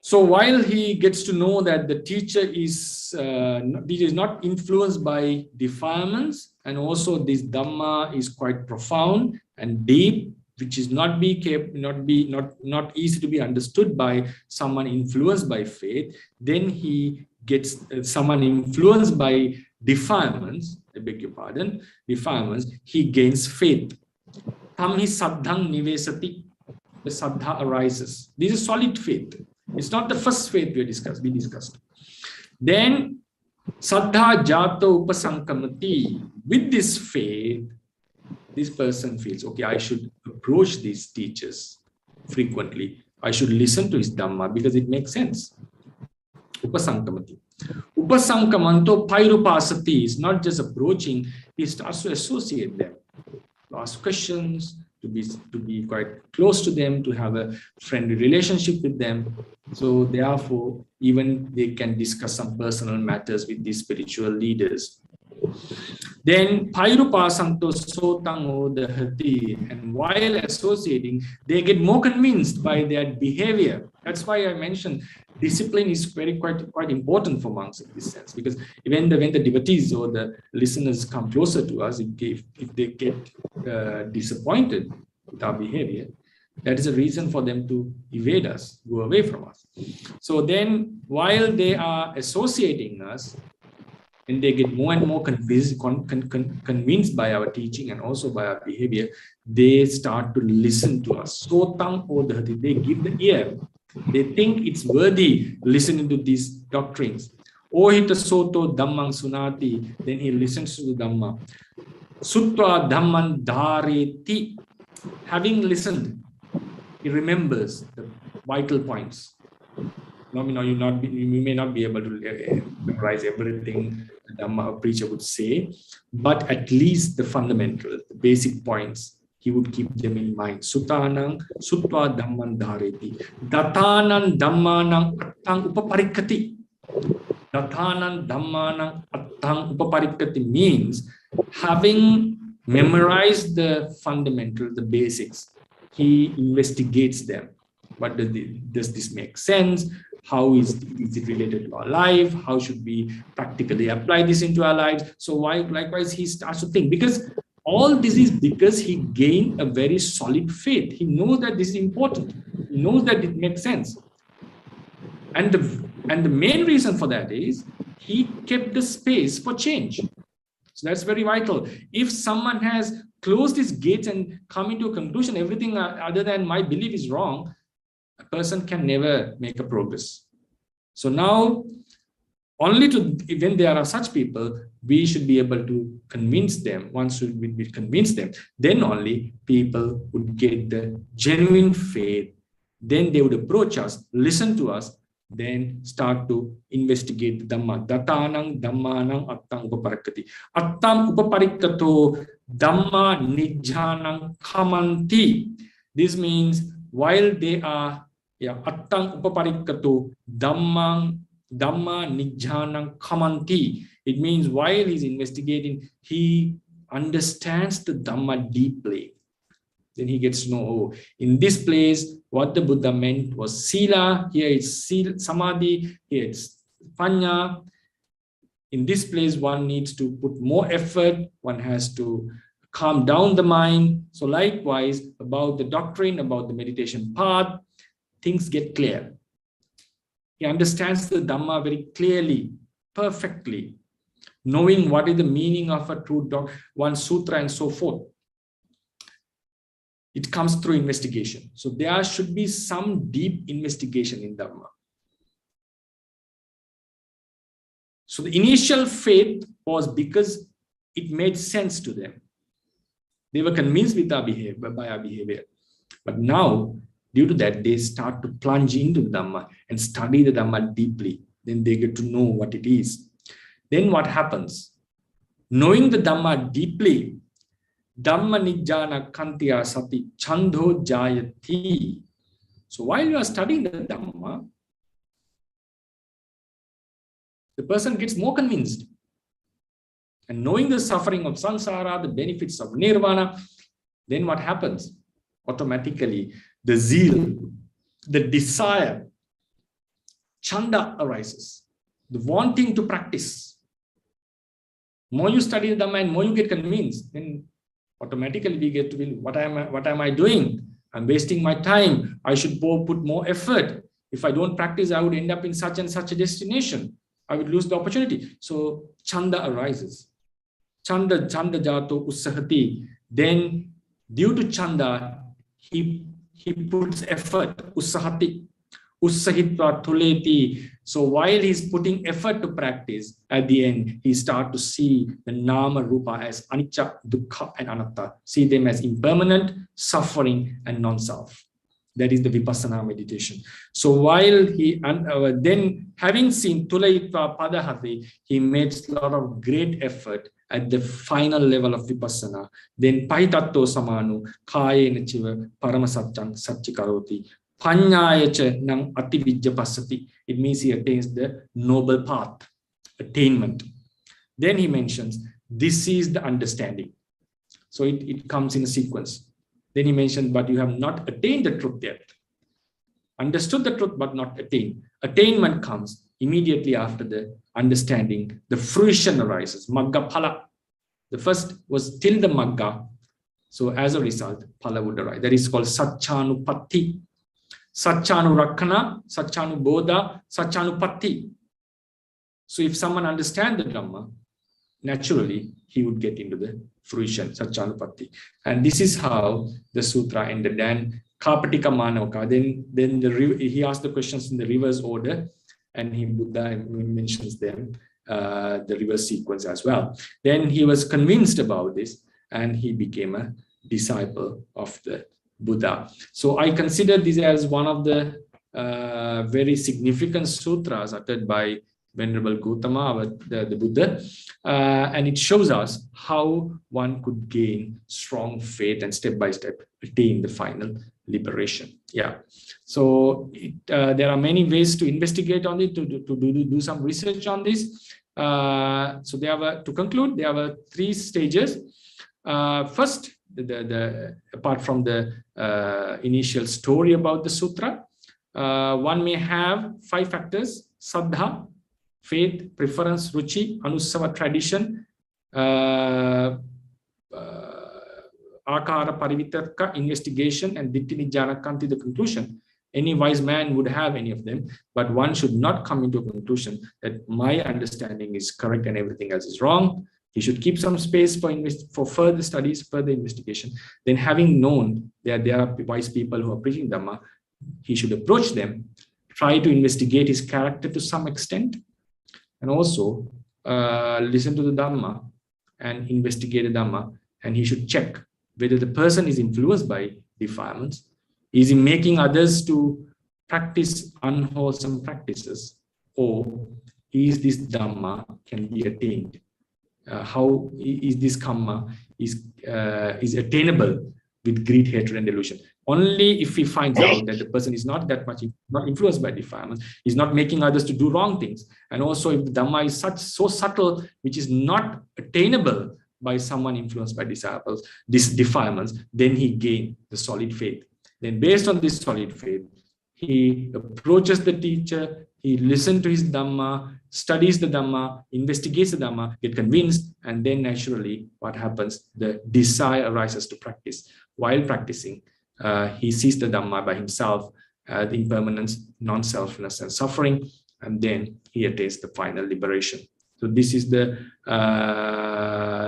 S1: so while he gets to know that the teacher is not influenced by defilements, and also this Dhamma is quite profound and deep, which is not easy to be understood by someone influenced by faith, then he gets someone influenced by defilements, I beg your pardon, defilements, he gains faith. Tamhi saddhang nivesati, the saddha arises. This is solid faith. It's not the first faith we discussed. Then saddha jato upasankamati. With this faith, this person feels, okay, I should approach these teachers frequently. I should listen to his Dhamma because it makes sense. Upasankamati. Upasankamanto pairupasati is not just approaching, he starts to associate them, to ask questions, to be quite close to them, to have a friendly relationship with them. So therefore, even they can discuss some personal matters with these spiritual leaders. Then Pairupasanto Sotango Dahati, and while associating, they get more convinced by their behavior. That's why I mentioned discipline is quite important for monks in this sense, because when the devotees or the listeners come closer to us, if they get disappointed with our behavior, that is a reason for them to evade us, go away from us. So then while they are associating us, and they get more and more convinced by our teaching and also by our behavior, they start to listen to us. Sotang odhati, they give the ear. They think it's worthy listening to these doctrines. Ohita soto dhammang sunati, then he listens to the Dhamma. Sutta dhamman dhareti, having listened, he remembers the vital points. You may not be able to memorize everything the Dhamma a preacher would say, but at least the fundamentals, the basic points, he would keep them in mind. Suttanang, sutva dhamman dhareti. Datanang dhammanang attang upaparikati. Datanang dhammanang attang upaparikati means having memorized the fundamentals, the basics, he investigates them. What does this make sense? How is it related to our life? How should we practically apply this into our lives? So likewise, he starts to think, because all this is because he gained a very solid faith. He knows that this is important. He knows that it makes sense. And the main reason for that is he kept the space for change. So that's very vital. If someone has closed his gates and come into a conclusion, everything other than my belief is wrong, a person can never make a progress. So now, only when there are such people, we should be able to convince them. Once we convince them, then only people would get the genuine faith. Then they would approach us, listen to us, then start to investigate the Dhamma. Datanang Dhammanang Attang Upaparikati. Attam Upaparikato Dhamma Nijjanang Kamanti. This means while they are, Attang Upaparikato Dhamma Nijjanang Kamanti. It means while he's investigating, he understands the Dhamma deeply. Then he gets to know, oh, in this place, what the Buddha meant was sila, here it's samadhi, here it's panya. In this place, one needs to put more effort, one has to calm down the mind. So likewise, about the doctrine, about the meditation path, things get clear. He understands the Dhamma very clearly, perfectly, knowing what is the meaning of a true one sutra and so forth. It comes through investigation. So there should be some deep investigation in Dhamma. So the initial faith was because it made sense to them. They were convinced with our behavior, by our behavior. But now, due to that, they start to plunge into the Dhamma and study the Dhamma deeply. Then they get to know what it is. Then what happens? Knowing the Dhamma deeply, Dhamma nijjana kantiya sati chando jayati. So while you are studying the Dhamma, the person gets more convinced. And knowing the suffering of samsara, the benefits of nirvana, then what happens? Automatically, the zeal, the desire, chanda arises, the wanting to practice. More you study the Dhamma and more you get convinced, then automatically we get to be, what am I doing? I'm wasting my time. I should put more effort. If I don't practice, I would end up in such and such a destination. I would lose the opportunity. So chanda arises. Chanda jato ussahati. Then due to chanda, he puts effort, ussahati. Ussahitva tuleti. So while he's putting effort to practice, at the end, he starts to see the nama rupa as anicca, dukkha, and anatta. See them as impermanent, suffering, and non-self. That is the vipassana meditation. So while he, then having seen tulayitva padahati, he makes a lot of great effort at the final level of vipassana. Then pahitatto samanu, kayena chiva, paramasatchang, satchikaroti. Panyayacha nang ativijja pasati. It means he attains the noble path, attainment. Then he mentions, this is the understanding. So it comes in a sequence. Then he mentioned, but you have not attained the truth yet. Understood the truth, but not attained. Attainment comes immediately after the understanding. The fruition arises. Magga phala. The first was till the magga. So as a result, phala would arise. That is called satchanupatti. Satchanu Rakkana, Satchanu Bodha, Satchanu Patti. So if someone understands the Dhamma, naturally he would get into the fruition, Satchanu Patti. And this is how the sutra ended. Then Kapatika Manavaka, then he asked the questions in the reverse order, and Buddha mentions them, the reverse sequence as well. Then he was convinced about this, and he became a disciple of the Buddha. So I consider this as one of the very significant sutras uttered by Venerable Gautama, the Buddha, and it shows us how one could gain strong faith and step by step attain the final liberation. Yeah. So there are many ways to investigate on it, to do some research on this. So to conclude, there were 3 stages. First, apart from the initial story about the sutra, one may have 5 factors: saddha, faith, preference, ruchi, anusava, tradition, akara parivitarka, investigation, and ditti nijjana kanti, the conclusion. Any wise man would have any of them, but one should not come into a conclusion that my understanding is correct and everything else is wrong. He should keep some space for further studies, further investigation. Then, having known that there are wise people who are preaching Dhamma, he should approach them, try to investigate his character to some extent, and also listen to the Dhamma and investigate the Dhamma. And he should check whether the person is influenced by defilements. Is he making others to practice unwholesome practices, or is this Dhamma can be attained? How is this karma is attainable with greed, hatred, and delusion? Only if he finds out that the person is not that much not influenced by defilements, is not making others to do wrong things, and also if the Dhamma is so subtle, which is not attainable by someone influenced by these defilements, then he gains the solid faith. Then, based on this solid faith, he approaches the teacher, he listens to his Dhamma, studies the Dhamma, investigates the Dhamma, get convinced, and then naturally what happens? The desire arises to practice. While practicing, he sees the Dhamma by himself, the impermanence, non-selfness, and suffering, and then he attains the final liberation. So this is the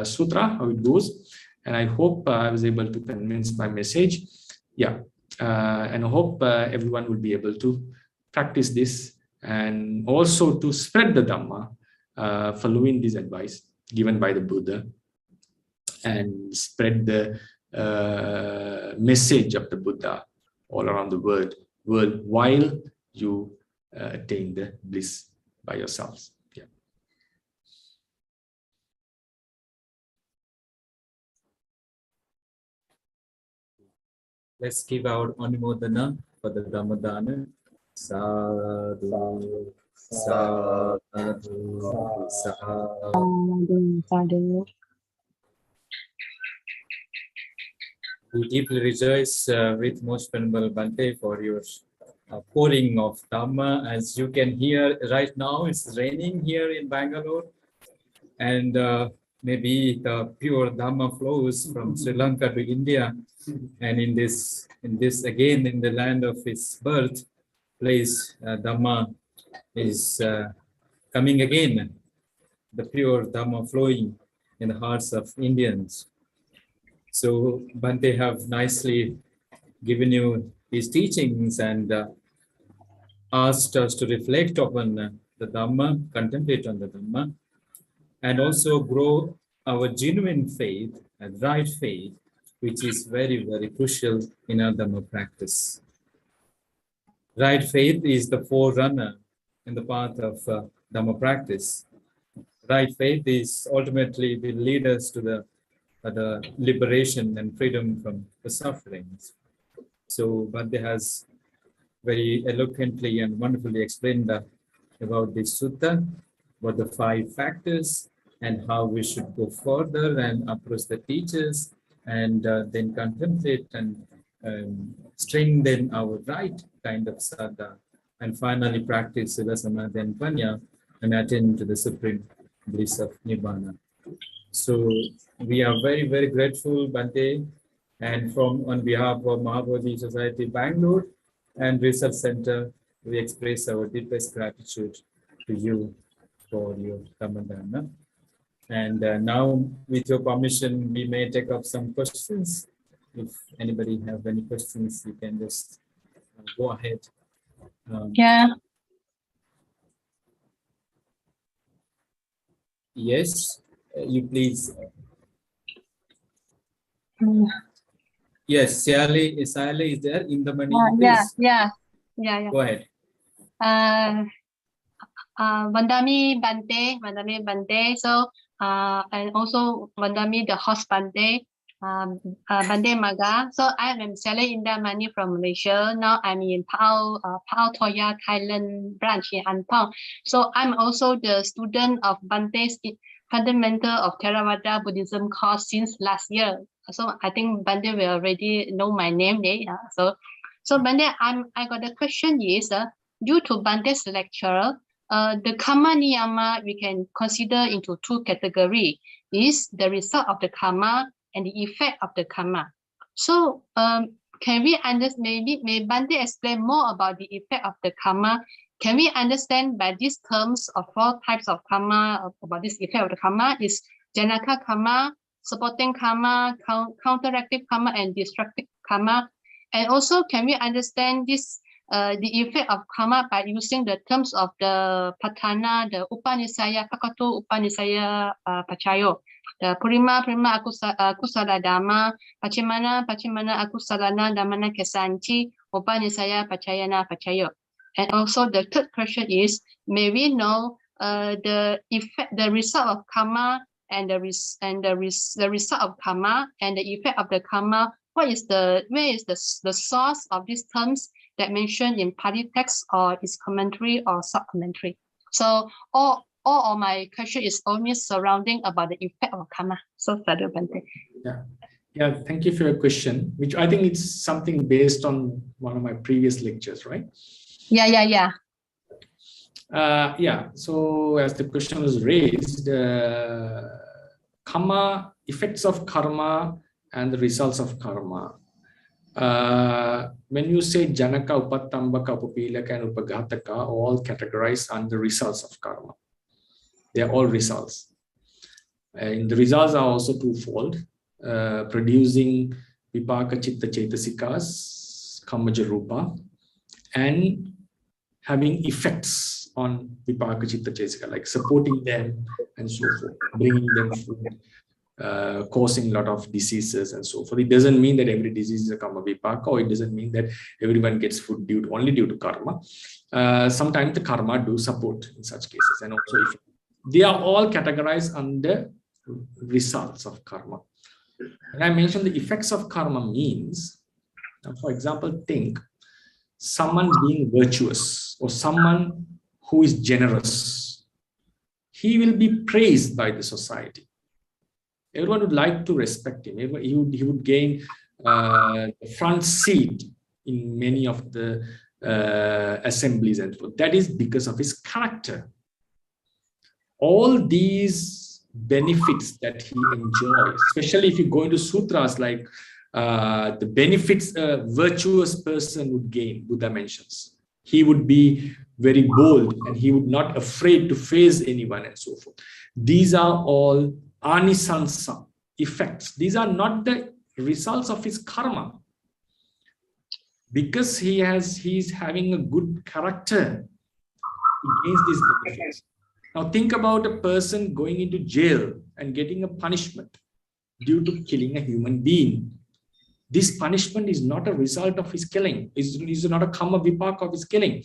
S1: sutra, how it goes, and I hope I was able to convince my message. Yeah, and I hope everyone will be able to practice this, and also to spread the Dhamma, following this advice given by the Buddha, and spread the message of the Buddha all around the world while you attain the bliss by yourselves. Yeah.
S2: Let's give our Anumodana for the Dhammadana. Sadhu, sadhu, sadhu. We deeply rejoice with Most Venerable Bhante for your pouring of Dhamma. As you can hear right now, it's raining here in Bangalore, and maybe the pure Dhamma flows from Sri Lanka to India, and in this again in the land of his birth place, Dhamma is coming again, the pure Dhamma flowing in the hearts of Indians. So Bhante have nicely given you his teachings and asked us to reflect upon the Dhamma, contemplate on the Dhamma, and also grow our genuine faith and right faith, which is very, very crucial in our Dhamma practice. Right faith is the forerunner in the path of Dhamma practice. Right faith is ultimately will lead us to the liberation and freedom from the sufferings. So Bhante has very eloquently and wonderfully explained about this sutta, about the 5 factors, and how we should go further and approach the teachers, and then contemplate and strengthen our right kind of saddha, and finally practice Sila Samadhi and Panya and attain to the supreme bliss of Nibbana. So we are very, very grateful, Bhante, and on behalf of Mahabodhi Society Bengaluru and Research Centre, we express our deepest gratitude to you for your Dhammadana. And now, with your permission, we may take up some questions. If anybody have any questions, you can just go ahead.
S3: Yeah.
S2: Yes, you please. Yes, Sally is there in the money.
S3: Yeah.
S2: Go ahead.
S3: Vandami Bante. So, and also Vandami the host Bante, Bante Maga. So I am Sally Indamani from Malaysia. Now I'm in Pao Toya, Thailand branch in Anpao. So I'm also the student of Bante's Fundamental of Theravada Buddhism course since last year. So I think Bante will already know my name there. Yeah. So Bante, I got a question is due to Bante's lecture, the karma niyama we can consider into 2 categories, is the result of the karma and the effect of the karma. So can we understand, may Bante explain more about the effect of the karma? Can we understand by these terms of 4 types of karma, about this effect of the karma is Janaka karma, supporting karma, counteractive karma, and destructive karma? And also, can we understand this the effect of karma by using the terms of the Patana, the Upanisaya, Pakato Upanisaya Pachayo, the Purima Akusala Dhamma, Pachimana Akusalana Dhammana Kesanchi, Upanisaya Pachayana Pachayo. And also the third question is, may we know the effect, the result of karma, and the result of karma and the effect of the karma? Where is the source of these terms that mentioned in Pali text or its commentary or sub-commentary? So all of my question is only surrounding about the effect of karma. So Sadhu Bante.
S1: Yeah, thank you for your question, which I think it's something based on one of my previous lectures, right?
S3: Yeah.
S1: So as the question was raised, karma, effects of karma and the results of karma. When you say Janaka, Upattambaka, Upapilaka, and Upaghataka, all categorized under results of karma. They are all results. And the results are also twofold, producing Vipaka Chitta Chaitasikas, Kamaja Rupa, and having effects on Vipaka Chitta Chaitasika, like supporting them and so forth, bringing them food, causing a lot of diseases and so forth. It doesn't mean that every disease is a karma vipaka, or it doesn't mean that everyone gets food only due to karma. Sometimes the karma do support in such cases, and also if they are all categorized under results of karma. And I mentioned the effects of karma means, for example, think someone being virtuous or someone who is generous. He will be praised by the society. Everyone would like to respect him. He would gain a front seat in many of the assemblies, and that is because of his character. All these benefits that he enjoys, especially if you go into sutras like the benefits a virtuous person would gain, Buddha mentions. He would be very bold and he would not afraid to face anyone and so forth. These are all anisansa effects. These are not the results of his karma. Because he's having a good character, he gains these benefits. Now think about a person going into jail and getting a punishment due to killing a human being. This punishment is not a result of his killing. It's not a karma vipaka of his killing.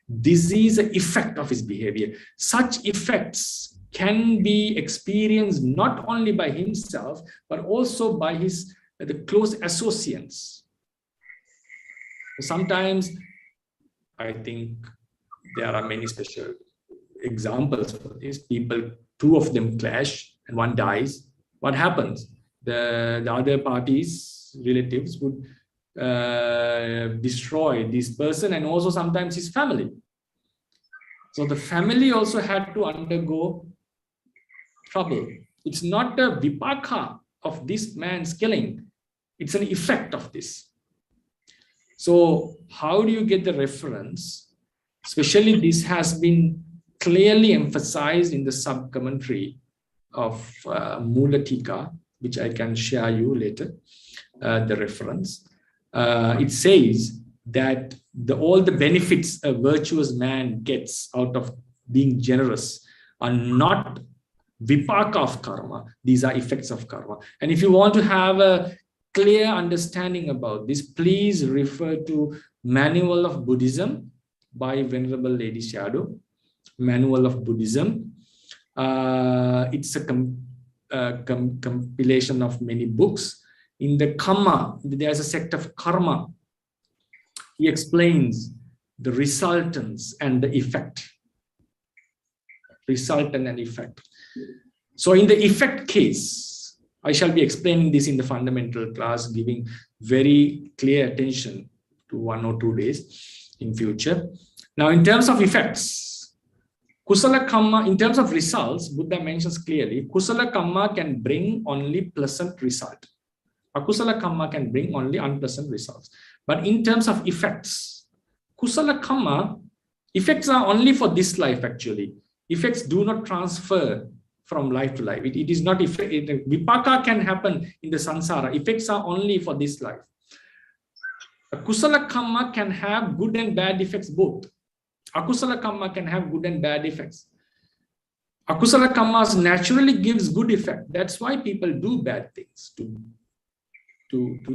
S1: This is an effect of his behavior. Such effects can be experienced not only by himself, but also by the close associates. Sometimes, I think there are many special examples for this. People, two of them clash and one dies. What happens? The other parties, relatives would destroy this person and also sometimes his family. So the family also had to undergo trouble. It's not a vipaka of this man's killing. It's an effect of this. So how do you get the reference? Especially this has been clearly emphasized in the sub-commentary of Mula Tika, which I can share you later, the reference. It says that all the benefits a virtuous man gets out of being generous are not vipaka of karma. These are effects of karma. And if you want to have a clear understanding about this, please refer to Manual of Buddhism by Venerable Lady Shadow. Manual of Buddhism. It's a compilation of many books. In the karma, there's a sect of karma. He explains the resultants and the effect. Resultant and effect. So in the effect case, I shall be explaining this in the fundamental class, giving very clear attention to 1 or 2 days in future. Now, in terms of effects, Kusala Kamma, in terms of results, Buddha mentions clearly, Kusala Kamma can bring only pleasant result. Akusala karma can bring only unpleasant results. But in terms of effects, kusala karma, effects are only for this life actually. Effects do not transfer from life to life. It is not effect. Vipaka can happen in the samsara. Effects are only for this life. A kusala karma can have good and bad effects both. Akusala karma can have good and bad effects. Akusala karmas naturally gives good effect. That's why people do bad things to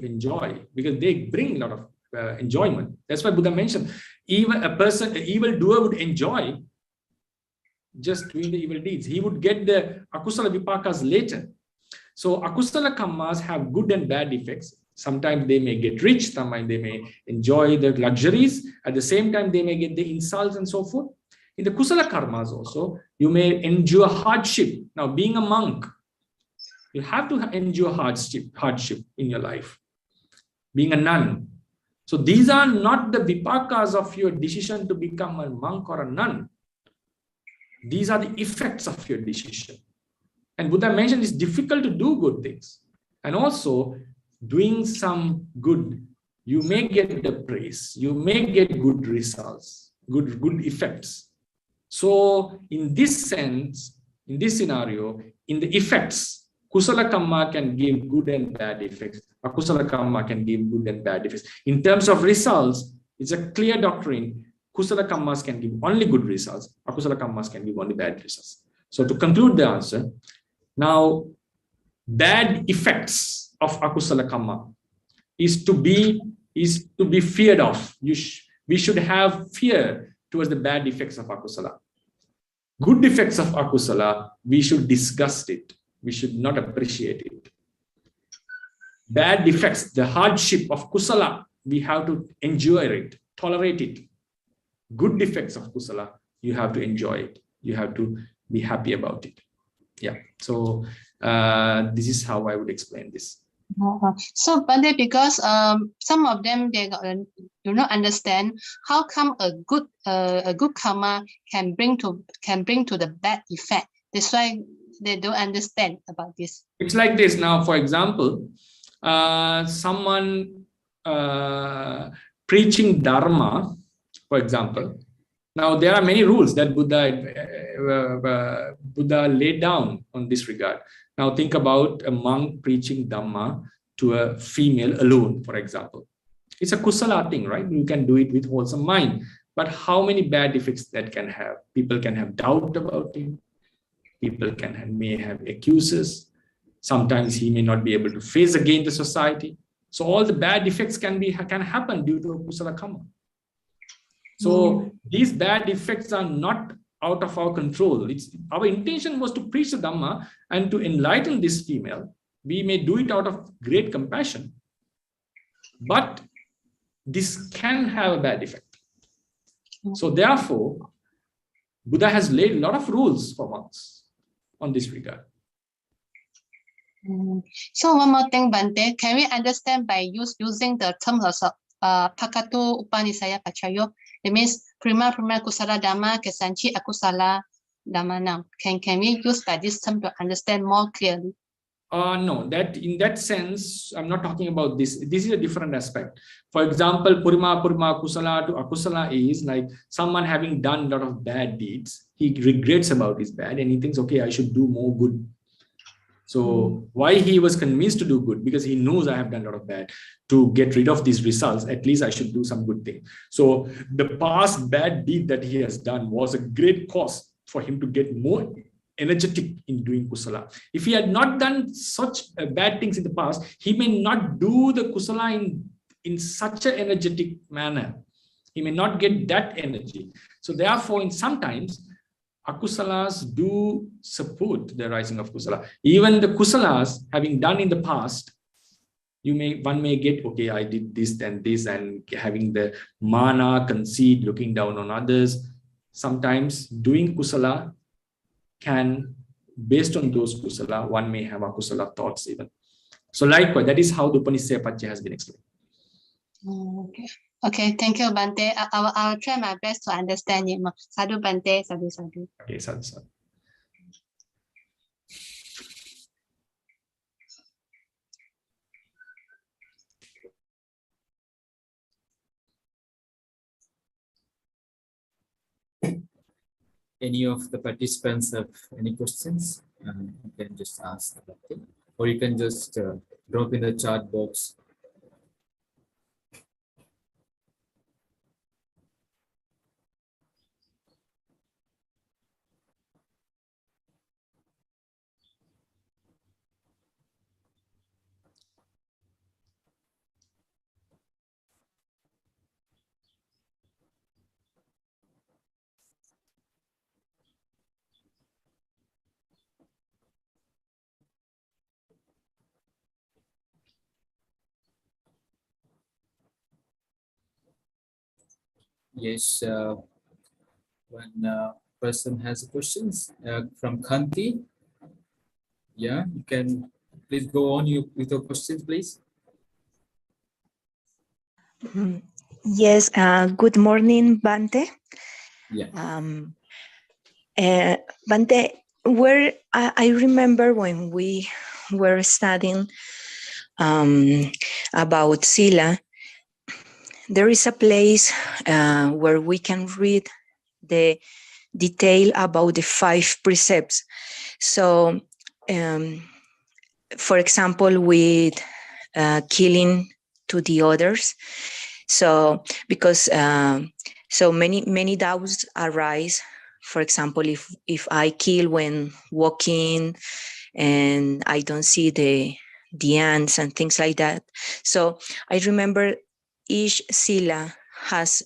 S1: enjoy, because they bring a lot of enjoyment. That's why Buddha mentioned, even a person, an evil doer would enjoy just doing the evil deeds. He would get the akusala vipakas later. So akusala karmas have good and bad effects. Sometimes they may get rich, sometimes they may enjoy the luxuries. At the same time, they may get the insults and so forth. In the kusala karmas also, you may endure hardship. Now, being a monk, you have to endure hardship in your life. Being a nun. So these are not the vipakas of your decision to become a monk or a nun. These are the effects of your decision. And Buddha mentioned it's difficult to do good things. And also, doing some good, you may get the praise. You may get good results, good effects. So in this sense, in this scenario, in the effects, kusala karma can give good and bad effects. Akusala karma can give good and bad effects. In terms of results, it's a clear doctrine. Kusala karmas can give only good results. Akusala karmas can give only bad results. So to conclude the answer, now bad effects of akusala karma is to be feared of. We should have fear towards the bad effects of akusala. Good effects of akusala, we should disgust it. We should not appreciate it. Bad effects, the hardship of kusala, we have to endure it, tolerate it. Good effects of kusala, you have to enjoy it. You have to be happy about it. Yeah. So this is how I would explain this.
S3: So, but because some of them they do not understand how come a good karma can bring to the bad effect. That's why they don't understand about this.
S1: It's like this now. For example, someone preaching Dharma, for example. Now there are many rules that Buddha laid down on this regard. Now think about a monk preaching Dhamma to a female alone, for example. It's a kusala thing, right? You can do it with wholesome mind. But how many bad effects that can have? People can have doubt about him. People may have accusers. Sometimes he may not be able to face again the society. So all the bad effects can happen due to a kusala karma. So these bad effects are not out of our control. Our intention was to preach the Dhamma and to enlighten this female. We may do it out of great compassion, but this can have a bad effect. So therefore, Buddha has laid a lot of rules for monks on this regard.
S3: So one more thing, Bante, can we understand by using the term of Pakato Upanisaya Pachayo? It means prima kusala dhamma kesanchi akusala dhamma now. Can we use by this term to understand more clearly?
S1: No, that in that sense, I'm not talking about this. This is a different aspect. For example, purima kusala to akusala is like someone having done a lot of bad deeds. He regrets about his bad and he thinks, okay, I should do more good. So why he was convinced to do good? Because he knows I have done a lot of bad. To get rid of these results, at least I should do some good thing. So the past bad deed that he has done was a great cause for him to get more energetic in doing kusala. If he had not done such bad things in the past, he may not do the kusala in such an energetic manner. He may not get that energy. So therefore, in sometimes, akusalas do support the rising of kusala. Even the kusalas having done in the past, one may get, okay, I did this and this, and having the mana, conceit, looking down on others. Sometimes doing kusala can, based on those kusala, one may have akusala thoughts even. So likewise, that is how the Upanisaya Pacha has been explained.
S3: Okay, thank you, Bante. I'll try my best to understand it more. Sadhu, Bante, sadhu, sadhu.
S1: Okay, sadhu, sadhu.
S2: any of the participants have any questions, you can just ask, or you can just drop in the chat box. Yes, one person has questions from Canki. Yeah, you can please go on with your questions, please.
S4: Yes, good morning, Bante.
S2: Yeah.
S4: Bante, where I remember when we were studying about Sila, there is a place where we can read the detail about the 5 precepts. So, for example, with killing to the others. So, because so many doubts arise. For example, if I kill when walking and I don't see the ants and things like that. So I remember each sila has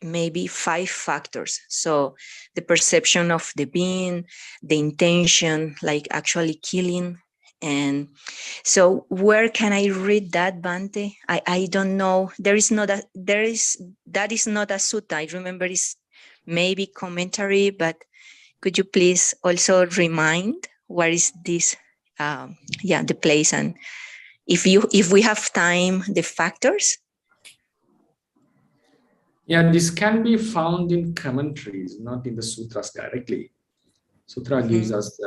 S4: maybe 5 factors. So the perception of the being, the intention, like actually killing. And so where can I read that, Bante? I don't know. That is not a sutta. I remember it's maybe commentary, but could you please also remind where is this the place, and if we have time, the factors?
S1: Yeah, this can be found in commentaries, not in the sutras directly. Sutra gives us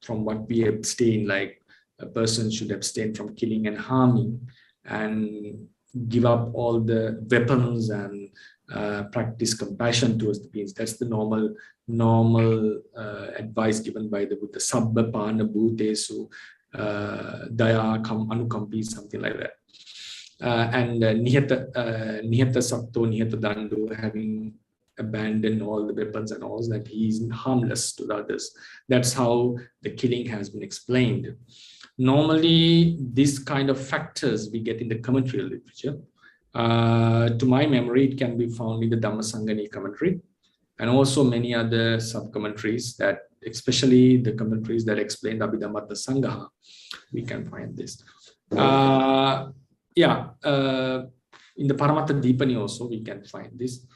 S1: from what we abstain, like a person should abstain from killing and harming and give up all the weapons and practice compassion towards the beings. That's the normal advice given by the Buddha. Sabba pana bhutesu daya anukampi, something like that. And nihata sakto nihata dando, having abandoned all the weapons and all, that he is harmless to the others. That's how the killing has been explained. Normally, this kind of factors we get in the commentary literature. To my memory, it can be found in the Dhammasangani commentary, and also many other sub-commentaries, that especially the commentaries that explain the Abhidhamma Sangha, we can find this. In the Paramattha Dipani also we can find this.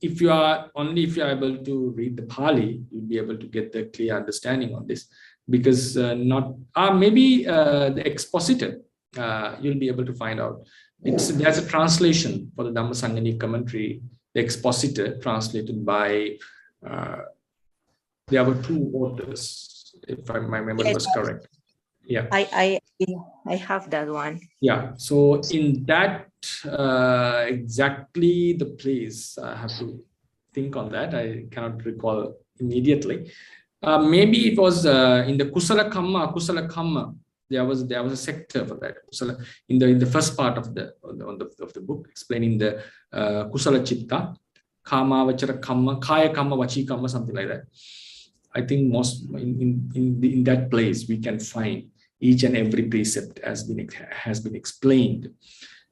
S1: If you are able to read the Pali, you'll be able to get the clear understanding on this, because maybe the expositor, you'll be able to find out. There's a translation for the Dhammasangani commentary, the expositor, translated by there were 2 authors, if my memory was correct. Yeah,
S4: I have that one.
S1: Yeah, so in that exactly the place, I have to think on that. I cannot recall immediately. Maybe it was in the Kusala Kamma, Akusala Kamma. There was a sector for that. Kusala, in the first part of the book, explaining the Kusala Chitta, Kama Vachara Kamma, Kaya Kamma, Vachi Kamma, something like that. I think most in that place we can find each and every precept has been explained.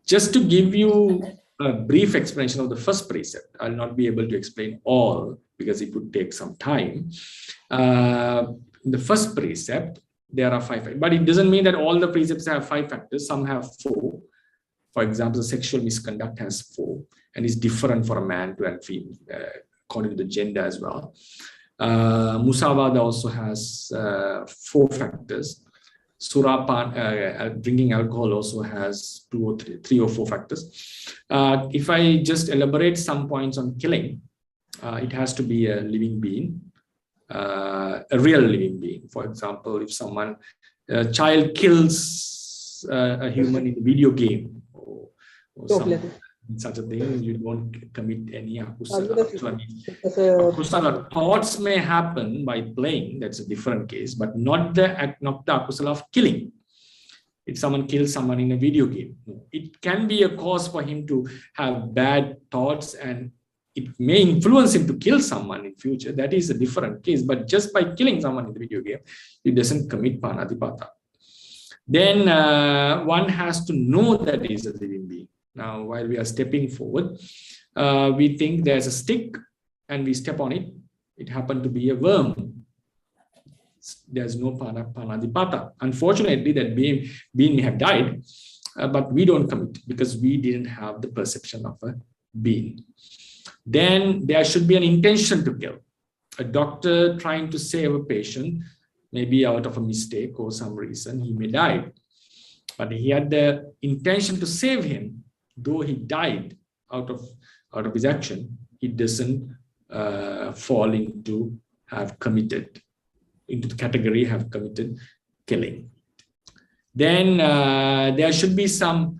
S1: Just to give you a brief explanation of the first precept, I'll not be able to explain all because it would take some time. In the first precept, there are 5, but it doesn't mean that all the precepts have 5 factors. Some have 4. For example, sexual misconduct has 4, and is different for a man to a female, according to the gender as well. Musavada also has 4 factors. Surapan, drinking alcohol also has 2 or 3 or 4 factors. If I just elaborate some points on killing, it has to be a living being, a real living being. For example, if a child kills a human in a video game, or In such a thing, you don't commit any akusala. Akusala thoughts may happen by playing, that's a different case, but not the akusala of killing. If someone kills someone in a video game, it can be a cause for him to have bad thoughts and it may influence him to kill someone in future. That is a different case. But just by killing someone in the video game, he doesn't commit panatipata. Then one has to know that he is a living being. Now, while we are stepping forward, we think there's a stick and we step on it. It happened to be a worm. There's no panatipata. Unfortunately, that being may have died, but we don't commit because we didn't have the perception of a being. Then there should be an intention to kill. A doctor trying to save a patient, maybe out of a mistake or some reason, he may die. But he had the intention to save him. Though he died out of his action, he doesn't fall into have committed, into the category have committed killing. Then there should be some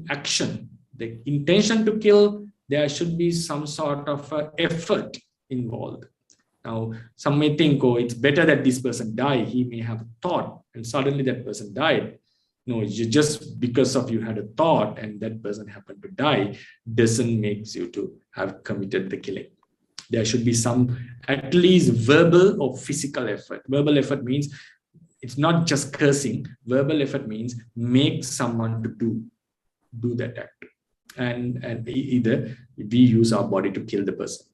S1: action, the intention to kill. There should be some sort of effort involved. Now, some may think, oh, it's better that this person die. He may have thought and suddenly that person died. No, just because of you had a thought and that person happened to die doesn't make you to have committed the killing. There should be some at least verbal or physical effort. Verbal effort means it's not just cursing. Verbal effort means make someone to do that act. And either we use our body to kill the person.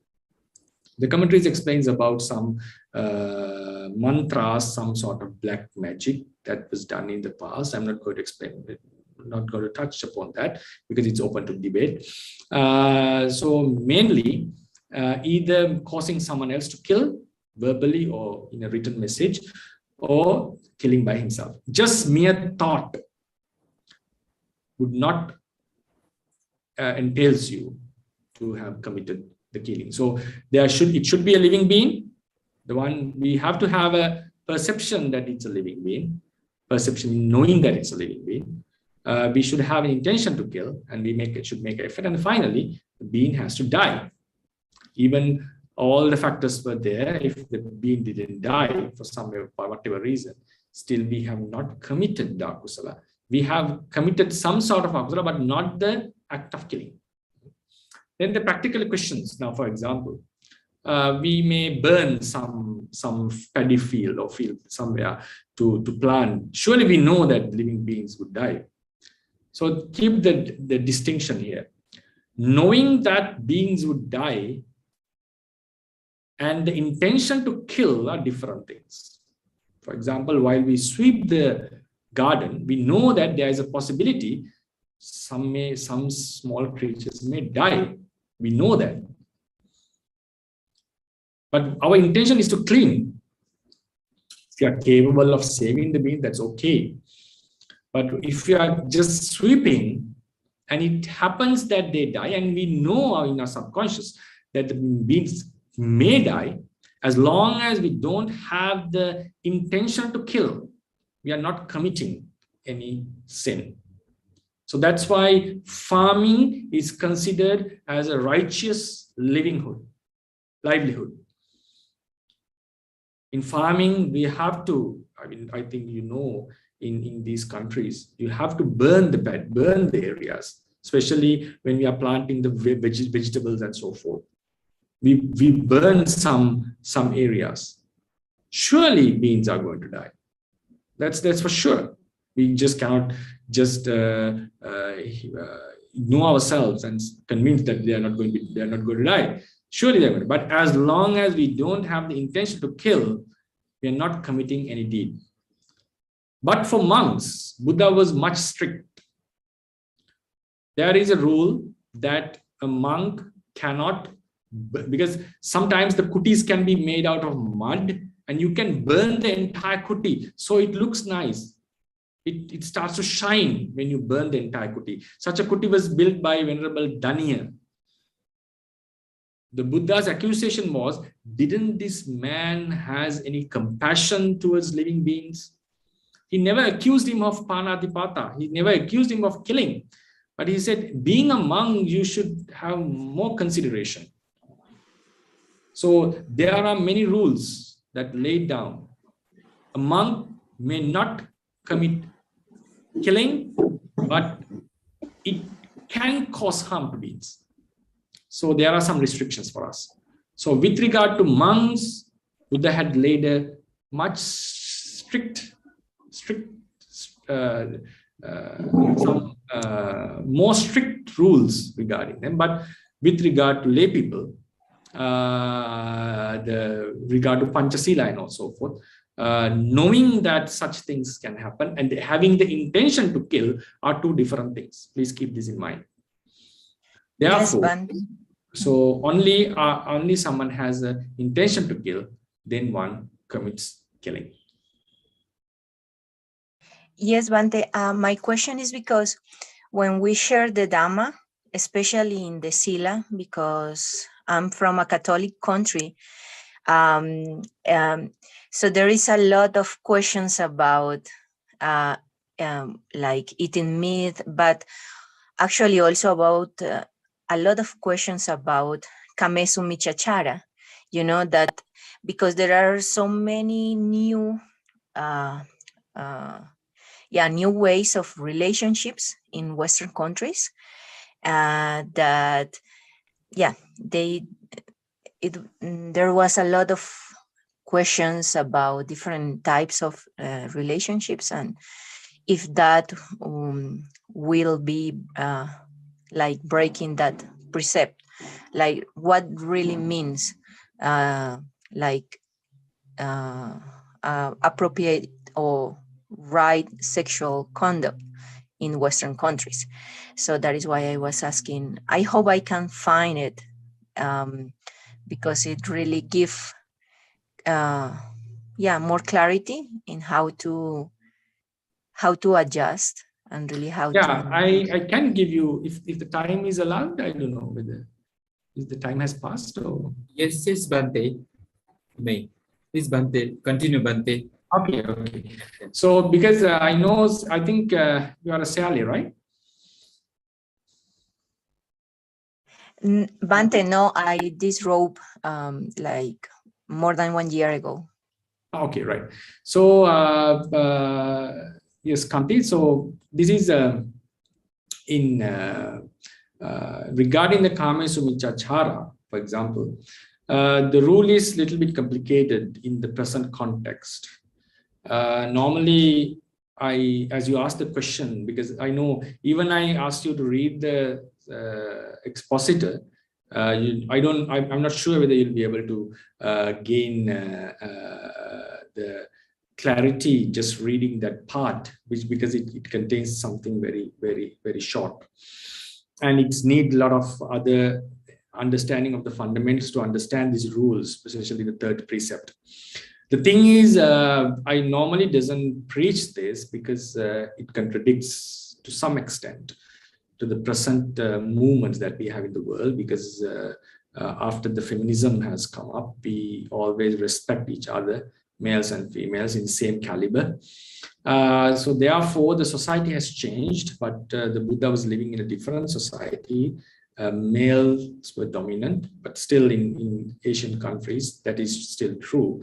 S1: The commentaries explains about some mantras, some sort of black magic that was done in the past. I'm not going to explain it, not going to touch upon that because it's open to debate. So mainly either causing someone else to kill verbally or in a written message or killing by himself. Just mere thought would not entails you to have committed the killing. So it should be a living being. The one we have to have a perception that it's a living being, perception knowing that it's a living being. We should have an intention to kill, and should make an effort. And finally, the being has to die. Even all the factors were there. If the being didn't die for whatever reason, still we have not committed the akusala. We have committed some sort of akusala, but not the act of killing. Then the practical questions. Now, for example, we may burn some paddy field or field somewhere to plant. Surely we know that living beings would die. So keep the distinction here. Knowing that beings would die and the intention to kill are different things. For example, while we sweep the garden, we know that there is a possibility some small creatures may die. We know that. But our intention is to clean. If you are capable of saving the being, that's okay. But if you are just sweeping and it happens that they die, and we know in our subconscious that the beings may die, as long as we don't have the intention to kill, we are not committing any sin. So that's why farming is considered as a righteous livelihood. In farming, we have to, I think you know, in these countries, you have to burn the areas, especially when we are planting the vegetables and so forth. We burn some areas. Surely beings are going to die. That's for sure. We just cannot just know ourselves and convince that they are not going to die. Surely they're going to. But as long as we don't have the intention to kill, we are not committing any deed. But for monks, Buddha was much strict. There is a rule that a monk cannot, because sometimes the kutis can be made out of mud and you can burn the entire kuti. So it looks nice. It starts to shine when you burn the entire kuti. Such a kuti was built by Venerable Daniya. The Buddha's accusation was, didn't this man has any compassion towards living beings? He never accused him of panatipata. He never accused him of killing. But he said, being a monk, you should have more consideration. So there are many rules that laid down. A monk may not commit killing, but it can cause harm to beings. So there are some restrictions for us. So with regard to monks, Buddha had laid a much more strict rules regarding them. But with regard to lay people, regard to Panchasila and so forth, knowing that such things can happen and having the intention to kill are two different things. Please keep this in mind. Therefore, yes, so only someone has an intention to kill, then one commits killing.
S4: Yes, Bhante. My question is because when we share the Dhamma, especially in the Sila, because I'm from a Catholic country, so there is a lot of questions about like eating meat, but actually also about a lot of questions about Kamesu Michachara, you know, that because there are so many new new ways of relationships in Western countries, that there was a lot of questions about different types of relationships, and if that will be like breaking that precept, like what really means appropriate or right sexual conduct in Western countries. So that is why I was asking. I hope I can find it, because it really gives more clarity in how to adjust and really how to.
S1: I can give you, if the time is allowed. I don't know whether if the time has passed or.
S2: Yes, Bhante. May. Please, Bhante, continue, Bhante.
S1: Okay. So because I think you are a Sayali, right?
S4: Bhante, no, I this rope like more than 1 year ago.
S1: Okay, right. So yes, Canki. So this is in regarding the Kamesu Michachara, for example, the rule is a little bit complicated in the present context. Normally, as you asked the question, because I know even I asked you to read the expositor, I'm not sure whether you'll be able to gain the clarity just reading that part, because it contains something very, very, very short, and it needs a lot of other understanding of the fundamentals to understand these rules, especially the third precept. The thing is, I normally doesn't preach this because it contradicts to some extent to the present movements that we have in the world, because after the feminism has come up, we always respect each other, males and females in the same caliber. So therefore, the society has changed, but the Buddha was living in a different society. Males were dominant, but still in Asian countries, that is still true.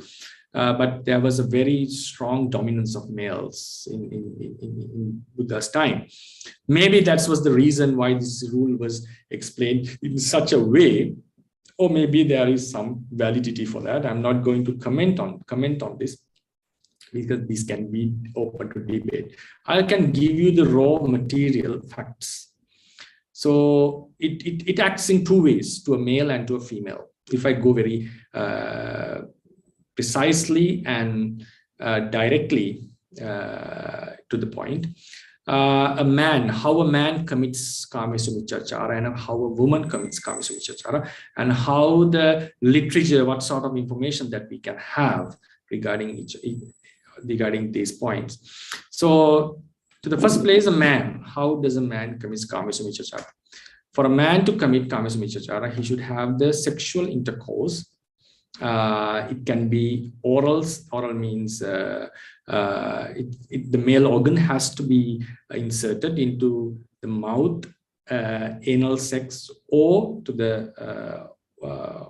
S1: But there was a very strong dominance of males in Buddha's time. Maybe that was the reason why this rule was explained in such a way, or maybe there is some validity for that. I'm not going to comment on this, because this can be open to debate. I can give you the raw material facts. So it acts in two ways, to a male and to a female. If I go very precisely and directly to the point, how a man commits Kamesu Michachara and how a woman commits Kamesu Michachara, and how the literature, what sort of information that we can have regarding these points. So to the first place, a man, how does a man commit Kamesu Michachara? For a man to commit Kamesu Michachara, he should have the sexual intercourse. It can be oral means the male organ has to be inserted into the mouth anal sex or to the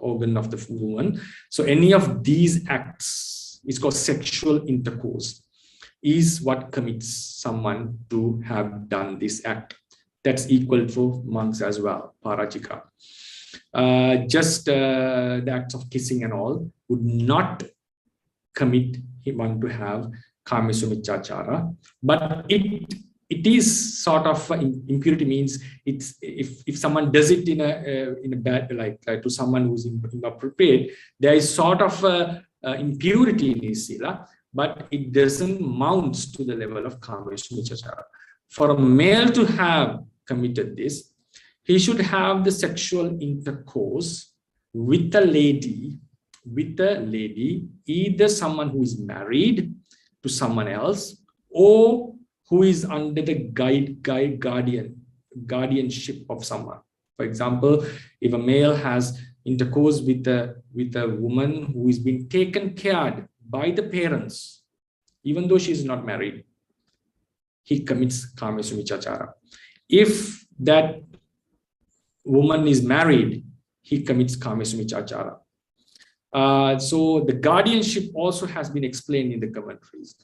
S1: organ of the woman. So any of these acts is called sexual intercourse, is what commits someone to have done this act. That's equal for monks as well, parajika. Just the acts of kissing and all would not commit one to have kamasumichachara, but it is sort of impurity, means it's if someone does it in a bad, like to someone who's inappropriate, there is sort of impurity in his sila, but it doesn't mount to the level of kamasumichachara. For a male to have committed this, he should have the sexual intercourse with a lady, either someone who is married to someone else or who is under the guardianship of someone. For example, if a male has intercourse with a woman who is being taken care by the parents, even though she is not married, he commits kamasumichachara. If that woman is married, he commits kamasumichachara. So the guardianship also has been explained in the commentaries.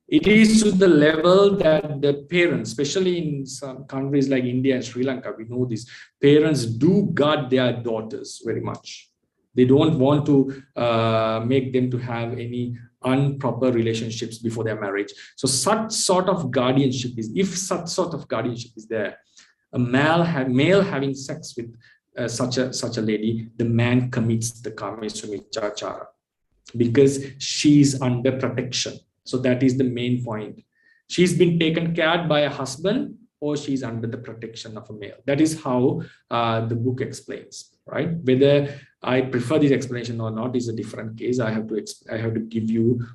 S1: It is to the level that the parents, especially in some countries like India and Sri Lanka, we know this, parents do guard their daughters very much. They don't want to make them to have any improper relationships before their marriage. So such sort of guardianship is, if such sort of guardianship is there, a male having sex with such a lady, the man commits the kamasumichachara because she's under protection. So that is the main point. She's been taken care of by a husband or she's under the protection of a male. That is how the book explains, right? Whether I prefer this explanation or not is a different case. I have to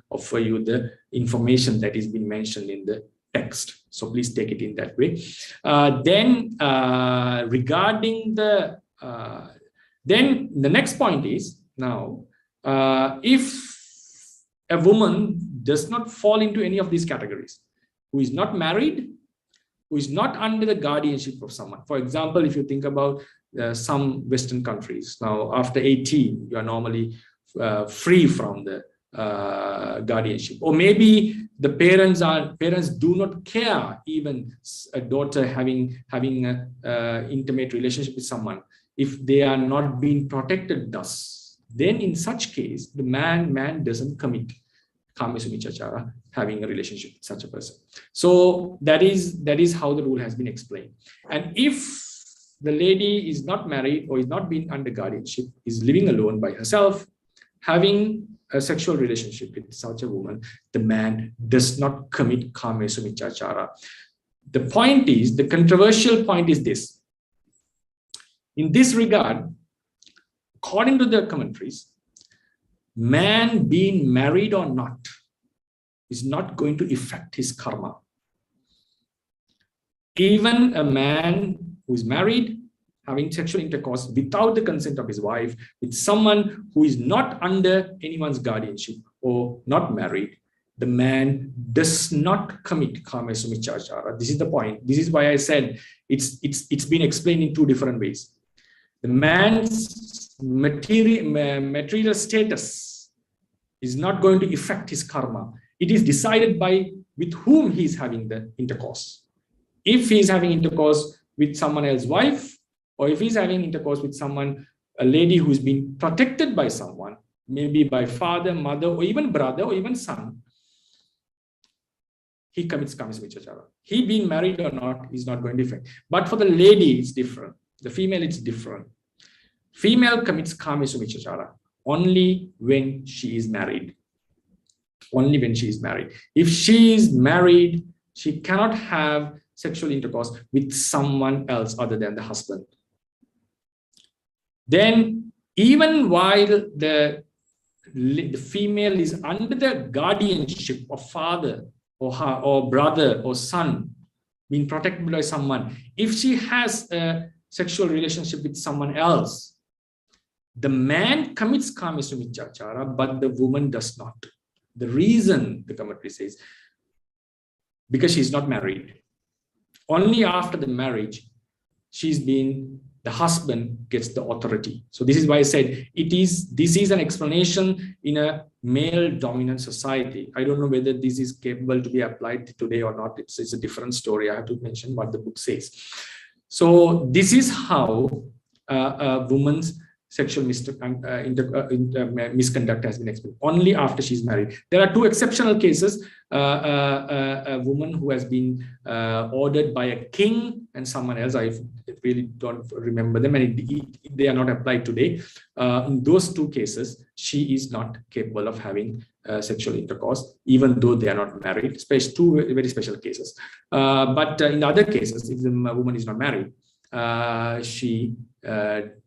S1: offer you the information that is being mentioned in the text. So please take it in that way. Then regarding the next point is now, if a woman does not fall into any of these categories, who is not married, who is not under the guardianship of someone. For example, if you think about some Western countries, now after 18, you are normally free from the guardianship, or maybe the parents do not care even a daughter having an intimate relationship with someone if they are not being protected thus. Then in such case, the man doesn't commit kamasumichachara, having a relationship with such a person. So that is how the rule has been explained. And if the lady is not married or is not being under guardianship, is living alone by herself, having a sexual relationship with such a woman, the man does not commit kamasumichachara. The point is, the controversial point is this. In this regard, according to the commentaries, man being married or not is not going to affect his karma. Even a man who is married, having sexual intercourse without the consent of his wife, with someone who is not under anyone's guardianship or not married, the man does not commit kamasumichachara. This is the point. This is why I said it's been explained in two different ways. The man's material status is not going to affect his karma. It is decided by with whom he is having the intercourse. If he is having intercourse with someone else's wife, or if he's having intercourse with someone, a lady who's been protected by someone, maybe by father, mother, or even brother, or even son, he commits kamasumichachara. He being married or not is not going to affect. But for the lady, it's different. The female, it's different. Female commits kamasumichachara only when she is married. Only when she is married. If she is married, she cannot have sexual intercourse with someone else other than the husband. Then, even while the female is under the guardianship of father or brother or son, being protected by someone, if she has a sexual relationship with someone else, the man commits kamasumichachara, but the woman does not. The reason, the commentary says, because she is not married. Only after the marriage, the husband gets the authority. So this is why I said this is an explanation in a male dominant society. I don't know whether this is capable to be applied today or not. It's a different story. I have to mention what the book says. So this is how a woman's sexual misconduct has been explained only after she's married. There are two exceptional cases. A woman who has been ordered by a king and someone else, I really don't remember them, and they are not applied today. In those two cases, she is not capable of having sexual intercourse, even though they are not married. Two very special cases. But in other cases, if the woman is not married,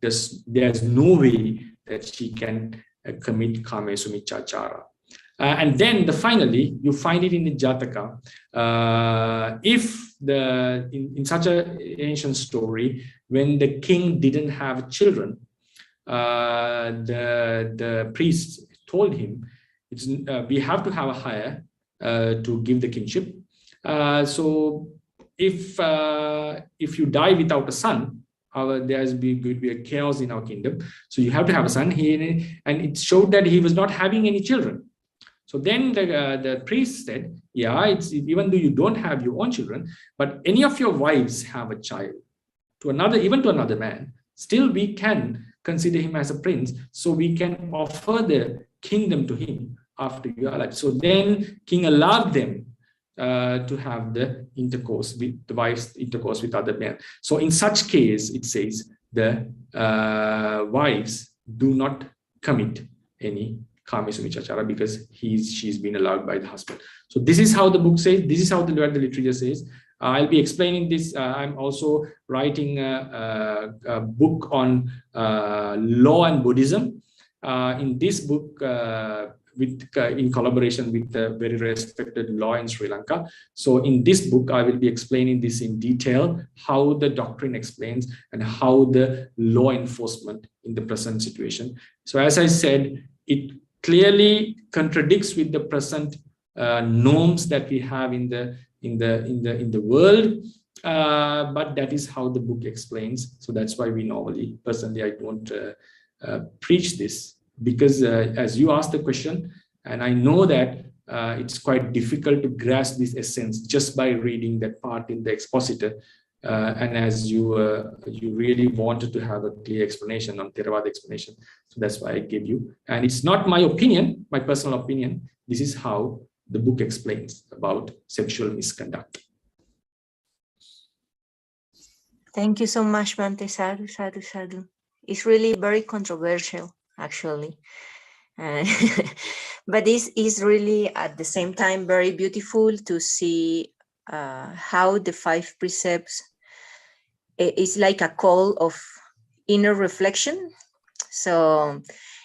S1: there's no way that she can commit kame sumichachara. And then finally, you find it in the Jataka. If in such an ancient story, when the king didn't have children, the priest told him, we have to have a hire to give the kingship. So if you die without a son, there's going to be a chaos in our kingdom. So you have to have a son. And it showed that he was not having any children. So then the priest said, yeah, even though you don't have your own children, but any of your wives have a child even to another man, still we can consider him as a prince. So we can offer the kingdom to him after you are alive. So then king allowed them to have the intercourse with the wives, intercourse with other men. So in such case, it says the wives do not commit any kame sumichachara because she's been allowed by the husband. So this is how the book says. This is how the literature says. I'll be explaining this. I'm also writing a book on law and Buddhism. In this book, in collaboration with the very respected law in Sri Lanka. So in this book, I will be explaining this in detail, how the doctrine explains and how the law enforcement in the present situation. So as I said, it clearly contradicts with the present norms that we have in the world, but that is how the book explains. So that's why we normally, personally, I don't preach this. Because as you asked the question, and I know that it's quite difficult to grasp this essence just by reading that part in the expositor. And as you really wanted to have a clear explanation on Theravada explanation, so that's why I gave you. And it's not my opinion, my personal opinion. This is how the book explains about sexual misconduct.
S4: Thank you so much, Bhante. Sadhu, sadhu, sadhu. It's really very controversial, actually. But this is really at the same time very beautiful to see how the 5 precepts is like a call of inner reflection. So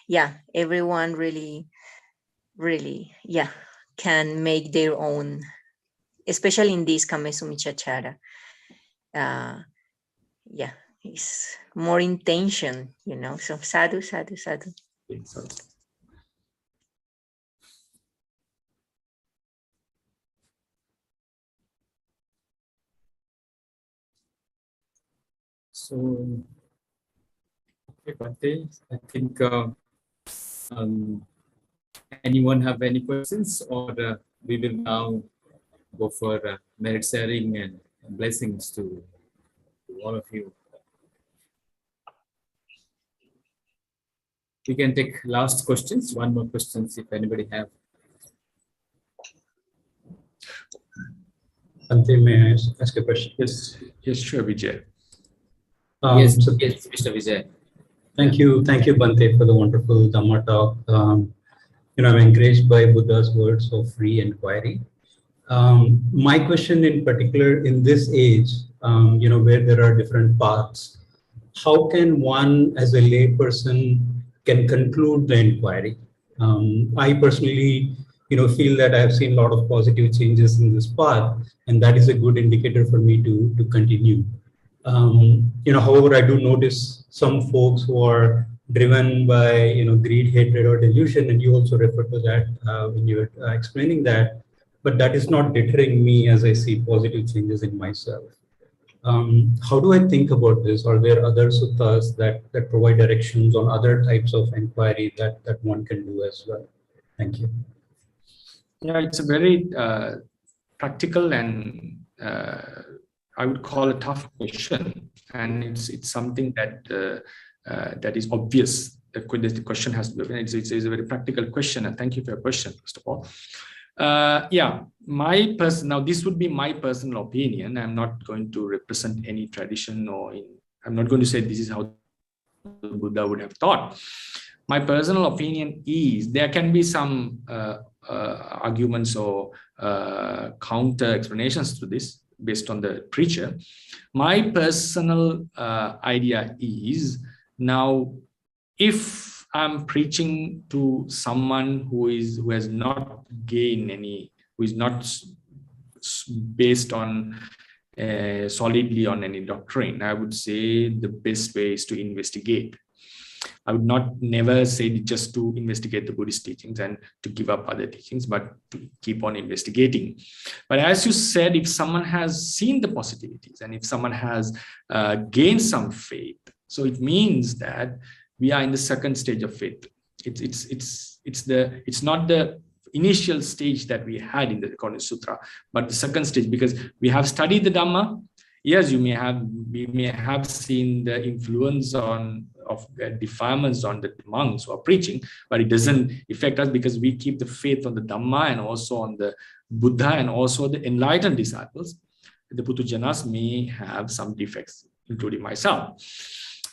S4: yeah, everyone really can make their own, especially in this kame sumichachara. Yeah, it's more intention, so sadhu, sadhu, sadhu.
S2: So, okay, Bhante, I think anyone have any questions, or we will now go for merit sharing and blessings to all of you. We can take last questions, one more questions if anybody have.
S5: Bhante, may I ask a question?
S1: Yes, sure, Vijay.
S2: Yes, Mr. Vijay.
S5: Thank you, Bhante, for the wonderful Dhamma talk. I'm encouraged by Buddha's words of free inquiry. My question in particular, in this age, where there are different paths, how can one, as a lay person, can conclude the inquiry? I personally, feel that I have seen a lot of positive changes in this path, and that is a good indicator for me to continue. However, I do notice some folks who are driven by, greed, hatred, or delusion, and you also referred to that when you were explaining that, but that is not deterring me as I see positive changes in myself. How do I think about this? Are there other suttas that provide directions on other types of inquiry that one can do as well? Thank you.
S1: Yeah, it's a very practical and I would call a tough question, and it's something that that is obvious. The question has to be. It's a very practical question, and thank you for your question, first of all. Yeah, now this would be my personal opinion. I'm not going to represent any tradition, I'm not going to say this is how the Buddha would have taught. My personal opinion is there can be some arguments or counter explanations to this based on the preacher. My personal idea is, now if I'm preaching to someone who has not gained any, who is not based on solidly on any doctrine, I would say the best way is to investigate. I would never say just to investigate the Buddhist teachings and to give up other teachings, but to keep on investigating. But as you said, if someone has seen the positivities and if someone has gained some faith, so it means that we are in the second stage of faith. It's not the initial stage that we had in the Koran Sutra, but the second stage, because we have studied the Dhamma. Yes, we may have seen the influence of defilements on the monks who are preaching, but it doesn't affect us because we keep the faith on the Dhamma and also on the Buddha and also the enlightened disciples. The Putujanas may have some defects, including myself.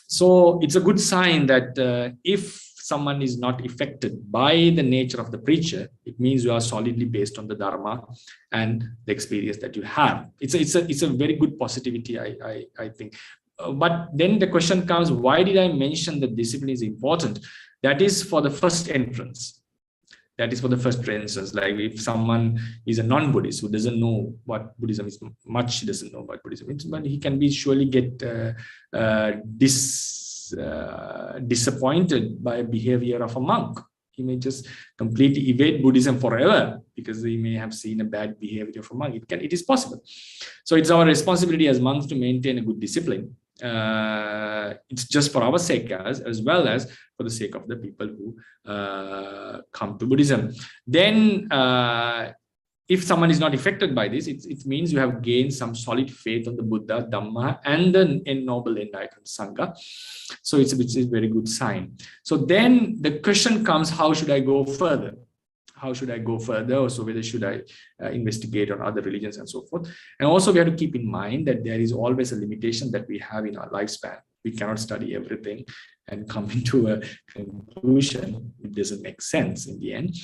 S1: So it's a good sign that if someone is not affected by the nature of the preacher, it means you are solidly based on the Dharma and the experience that you have. It's a very good positivity, I think. But then the question comes, why did I mention that discipline is important? That is for the first entrance. That is for the first entrance. Like if someone is a non-Buddhist who doesn't know what Buddhism is, much he doesn't know what Buddhism is, but he can be surely get disappointed by behavior of a monk. He may just completely evade Buddhism forever because he may have seen a bad behavior of a monk. It is possible. So it's our responsibility as monks to maintain a good discipline. It's just for our sake as well as for the sake of the people who come to Buddhism. Then if someone is not affected by this, it means you have gained some solid faith on the Buddha, Dhamma, and the noble enlightened Sangha. So it's a very good sign. So then the question comes, how should I go further? How should I go further? Or so whether should I investigate on other religions and so forth? And also we have to keep in mind that there is always a limitation that we have in our lifespan. We cannot study everything and come into a conclusion. It doesn't make sense in the end.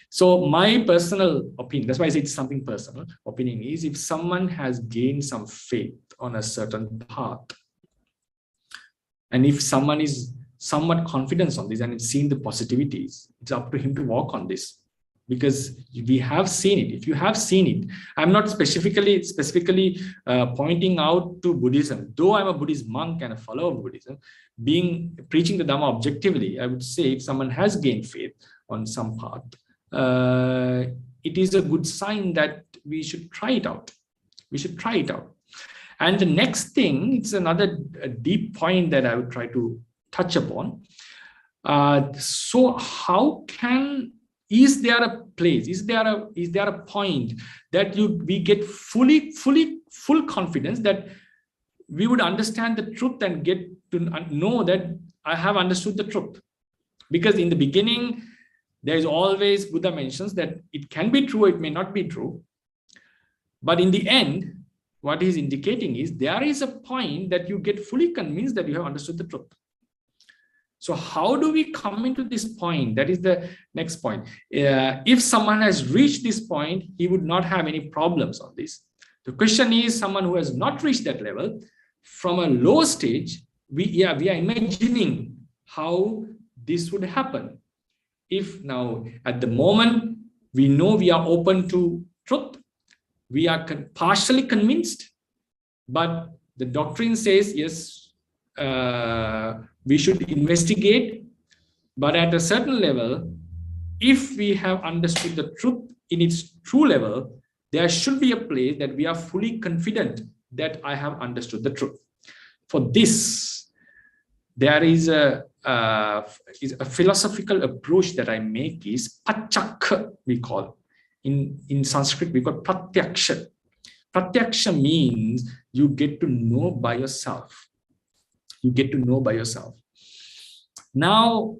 S1: So my personal opinion, that's why I say it's something personal, opinion is, if someone has gained some faith on a certain path, and if someone is somewhat confident on this and it's seen the positivities, it's up to him to walk on this. Because we have seen it. If you have seen it, I'm not specifically pointing out to Buddhism. Though I'm a Buddhist monk and a follower of Buddhism, preaching the Dhamma objectively, I would say if someone has gained faith on some path, it is a good sign that we should try it out. We should try it out. And the next thing, it's another deep point that I would try to touch upon. So how can, is there a place, is there a point that we get full confidence that we would understand the truth and get to know that I have understood the truth? Because in the beginning, there is always, Buddha mentions that it can be true, it may not be true. But in the end, what he's indicating is there is a point that you get fully convinced that you have understood the truth. So how do we come into this point? That is the next point. If someone has reached this point, he would not have any problems on this. The question is, someone who has not reached that level, from a low stage, we are imagining how this would happen. If now, at the moment, we know we are open to truth, we are partially convinced, but the doctrine says, yes, we should investigate, but at a certain level, if we have understood the truth in its true level, there should be a place that we are fully confident that I have understood the truth. For this, there is a philosophical approach that I make is pachakha, we call. In Sanskrit, we call pratyaksha. Pratyaksha means you get to know by yourself. You get to know by yourself. Now,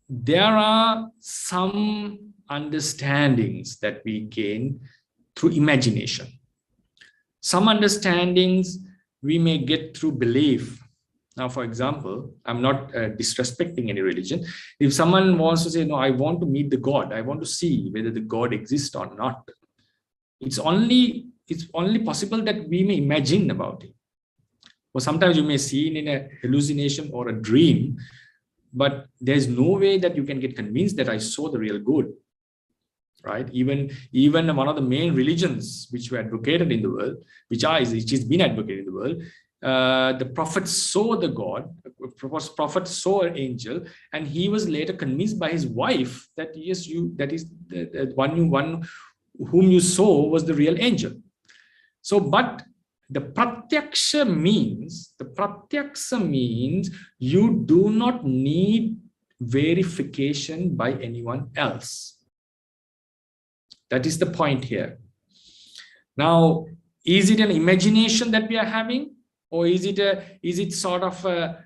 S1: there are some understandings that we gain through imagination. Some understandings we may get through belief. Now, for example, I'm not disrespecting any religion. If someone wants to say, no, I want to meet the God, I want to see whether the God exists or not, it's only possible that we may imagine about it. Or sometimes you may see it in a hallucination or a dream, but there's no way that you can get convinced that I saw the real good, right? Even one of the main religions which were advocated in the world, which has been advocated in the world, the prophet saw the God, the prophet saw an angel, and he was later convinced by his wife that yes, that is the one whom you saw was the real angel. So, but the pratyaksha means you do not need verification by anyone else. That is the point here. Now, is it an imagination that we are having, or is it sort of a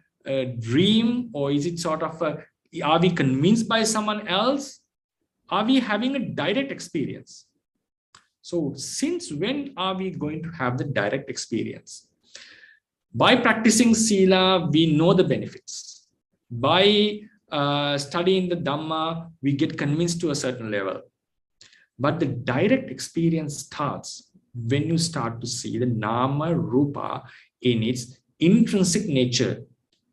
S1: dream, or is it sort of are we convinced by someone else? Are we having a direct experience? So since when are we going to have the direct experience? By practicing Sila, we know the benefits. By studying the Dhamma, we get convinced to a certain level. But the direct experience starts when you start to see the Nama Rupa in its intrinsic nature,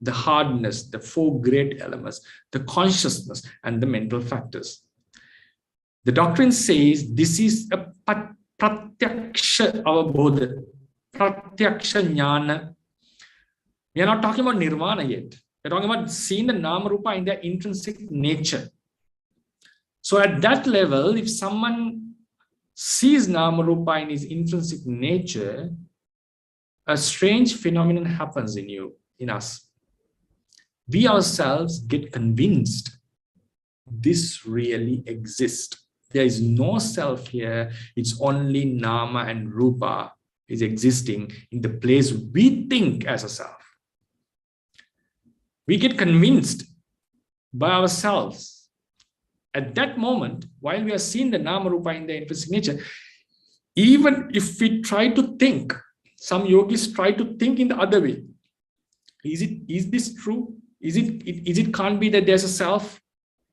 S1: the hardness, the four great elements, the consciousness, and the mental factors. The doctrine says this is a pratyaksha avabodha, pratyaksha jnana. We are not talking about nirvana yet. We are talking about seeing the Nama Rupa in their intrinsic nature. So at that level, if someone sees Nama Rupa in his intrinsic nature, a strange phenomenon happens in us. We ourselves get convinced this really exists. There is no self here. It's only Nama and Rupa is existing in the place we think as a self. We get convinced by ourselves. At that moment, while we are seeing the Nama Rupa in their intrinsic nature, even if we try to think, some yogis try to think in the other way. Is this true? Is it can't be that there's a self?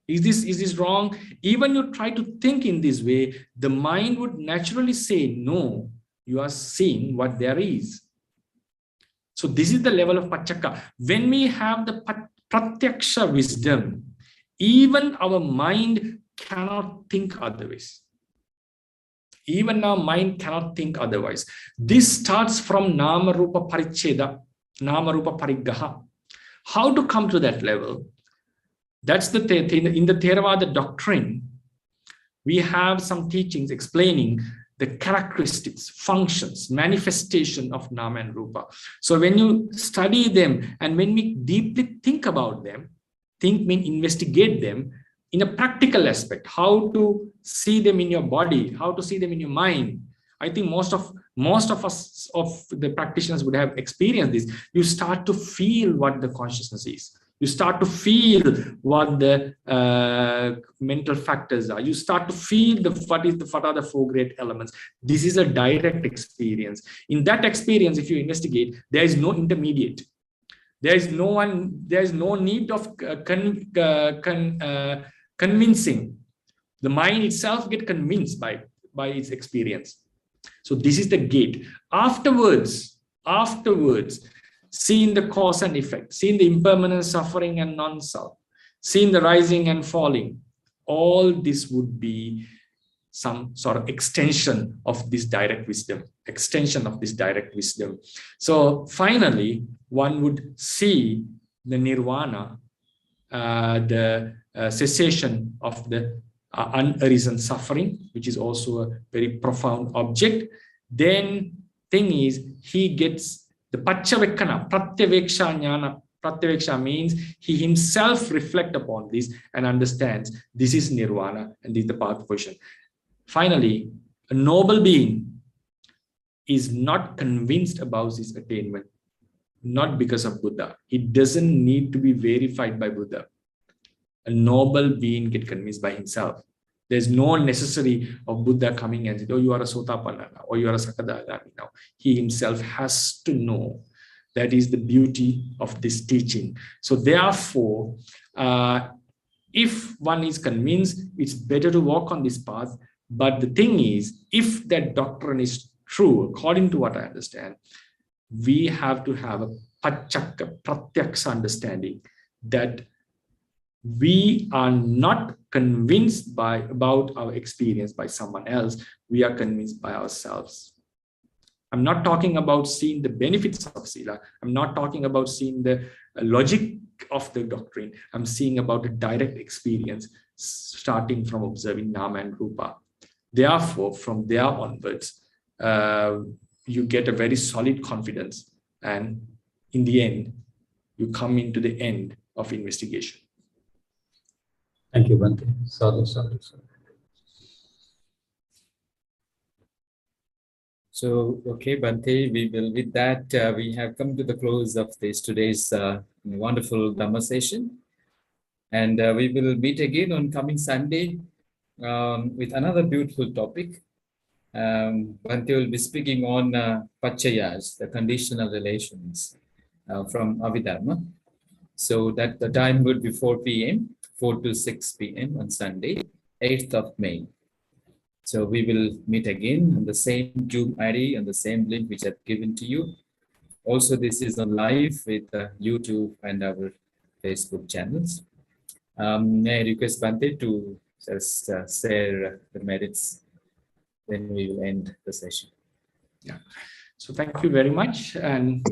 S1: Is this wrong? Even you try to think in this way, the mind would naturally say, no, you are seeing what there is. So this is the level of pachaka. When we have the pratyaksha wisdom, even our mind cannot think otherwise. Even our mind cannot think otherwise. This starts from Nama Rupa Paricheda, Nama Rupa Parigaha. How to come to that level? That's the thing. In the Theravada doctrine, we have some teachings explaining the characteristics, functions, manifestation of Nama and Rupa. So when you study them and when we deeply think about them, think means investigate them in a practical aspect, how to see them in your body, how to see them in your mind. I think most of us, of the practitioners would have experienced this. You start to feel what the consciousness is. You start to feel what the mental factors are. You start to feel what are the four great elements. This is a direct experience. In that experience, if you investigate, there is no intermediate. There is no need of convincing. The mind itself gets convinced by its experience. So this is the gate. Afterwards, seeing the cause and effect, seeing the impermanent suffering and non-self, seeing the rising and falling, all this would be some sort of extension of this direct wisdom, So finally, one would see the nirvana, the cessation of the unarisen suffering, which is also a very profound object. Then thing is, he gets the Pachavekana, Pratyaveksha Jnana. Pratyaveksha means he himself reflects upon this and understands this is Nirvana and this is the path position. Finally, a noble being is not convinced about his attainment, not because of Buddha. It doesn't need to be verified by Buddha. A noble being gets convinced by himself. There's no necessary of Buddha coming and saying, oh, you are a Sotapanna now, or you are a Sakadagami now. He himself has to know. That is the beauty of this teaching. So therefore, if one is convinced, it's better to walk on this path. But the thing is, if that doctrine is true, according to what I understand, we have to have a pachakka, pratyaksa understanding that we are not convinced about our experience by someone else. We are convinced by ourselves. I'm not talking about seeing the benefits of Sila. I'm not talking about seeing the logic of the doctrine. I'm seeing about a direct experience starting from observing Nama and Rupa. Therefore, from there onwards, you get a very solid confidence. And in the end, you come into the end of investigation.
S5: Thank you, Bhante. Sadhu, sadhu, sadhu.
S2: So, okay, Bhante, with that, we have come to the close of today's wonderful Dhamma session. And we will meet again on coming Sunday with another beautiful topic. Bhante will be speaking on Pachayas, the conditional relations from Abhidharma. So that the time would be 4 p.m., 4 to 6 p.m. on Sunday, 8th of May. So we will meet again on the same Zoom ID and the same link which I've given to you. Also, this is on live with YouTube and our Facebook channels. May I request Bhante to just share the merits, then we will end the session.
S1: Yeah. So thank you very much, and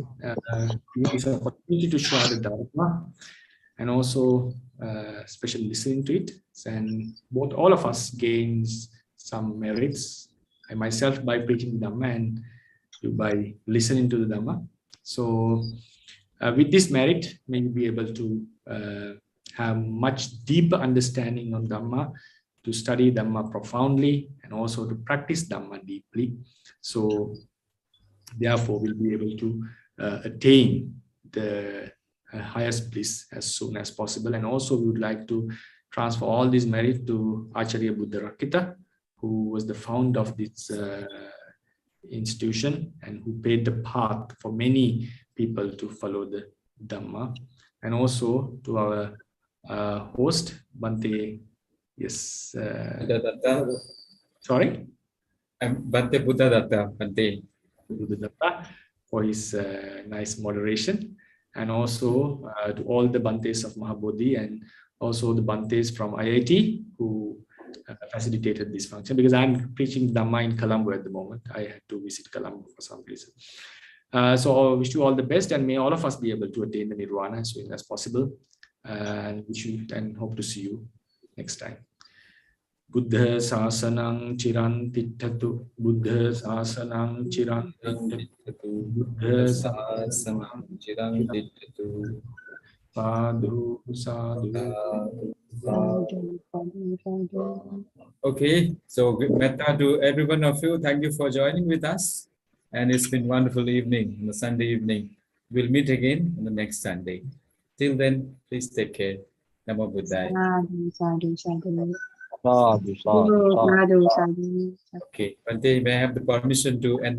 S1: this opportunity to share the Dharma, and also especially listening to it. And both all of us gains some merits. I myself by preaching the Dhamma, and you by listening to the Dhamma. So with this merit, may you be able to have much deeper understanding on Dhamma, to study Dhamma profoundly, and also to practice Dhamma deeply. So therefore, we'll be able to attain the highest bliss as soon as possible. And also, we would like to transfer all this merit to Acharya Buddha Rakita, who was the founder of this institution and who paved the path for many people to follow the Dhamma. And also to our host, Bhante. Yes. Sorry?
S2: Bhante Buddhadatta, Bhante.
S1: Buddhadatta, for his nice moderation. And also to all the Bhantes of Mahabodhi, and also the Bhantes from IIT who facilitated this function, because I'm preaching Dhamma in Colombo at the moment. I had to visit Colombo for some reason. So I wish you all the best, and may all of us be able to attain the Nirvana as soon as possible. And wish you and hope to see you next time. Buddhasasanam Ciram Titthatu. Buddhasasanam Ciram Titthatu.
S2: Buddhasasanam Ciram Titthatu.
S1: Sadhu, sadhu.
S2: Okay, so metta to every one of you. Thank you for joining with us. And it's been a wonderful evening, on the Sunday evening. We'll meet again on the next Sunday. Till then, please take care. Namo Buddhaya.
S3: Sadhu, sadhu.
S2: Okay, Bhante, may I have the permission to end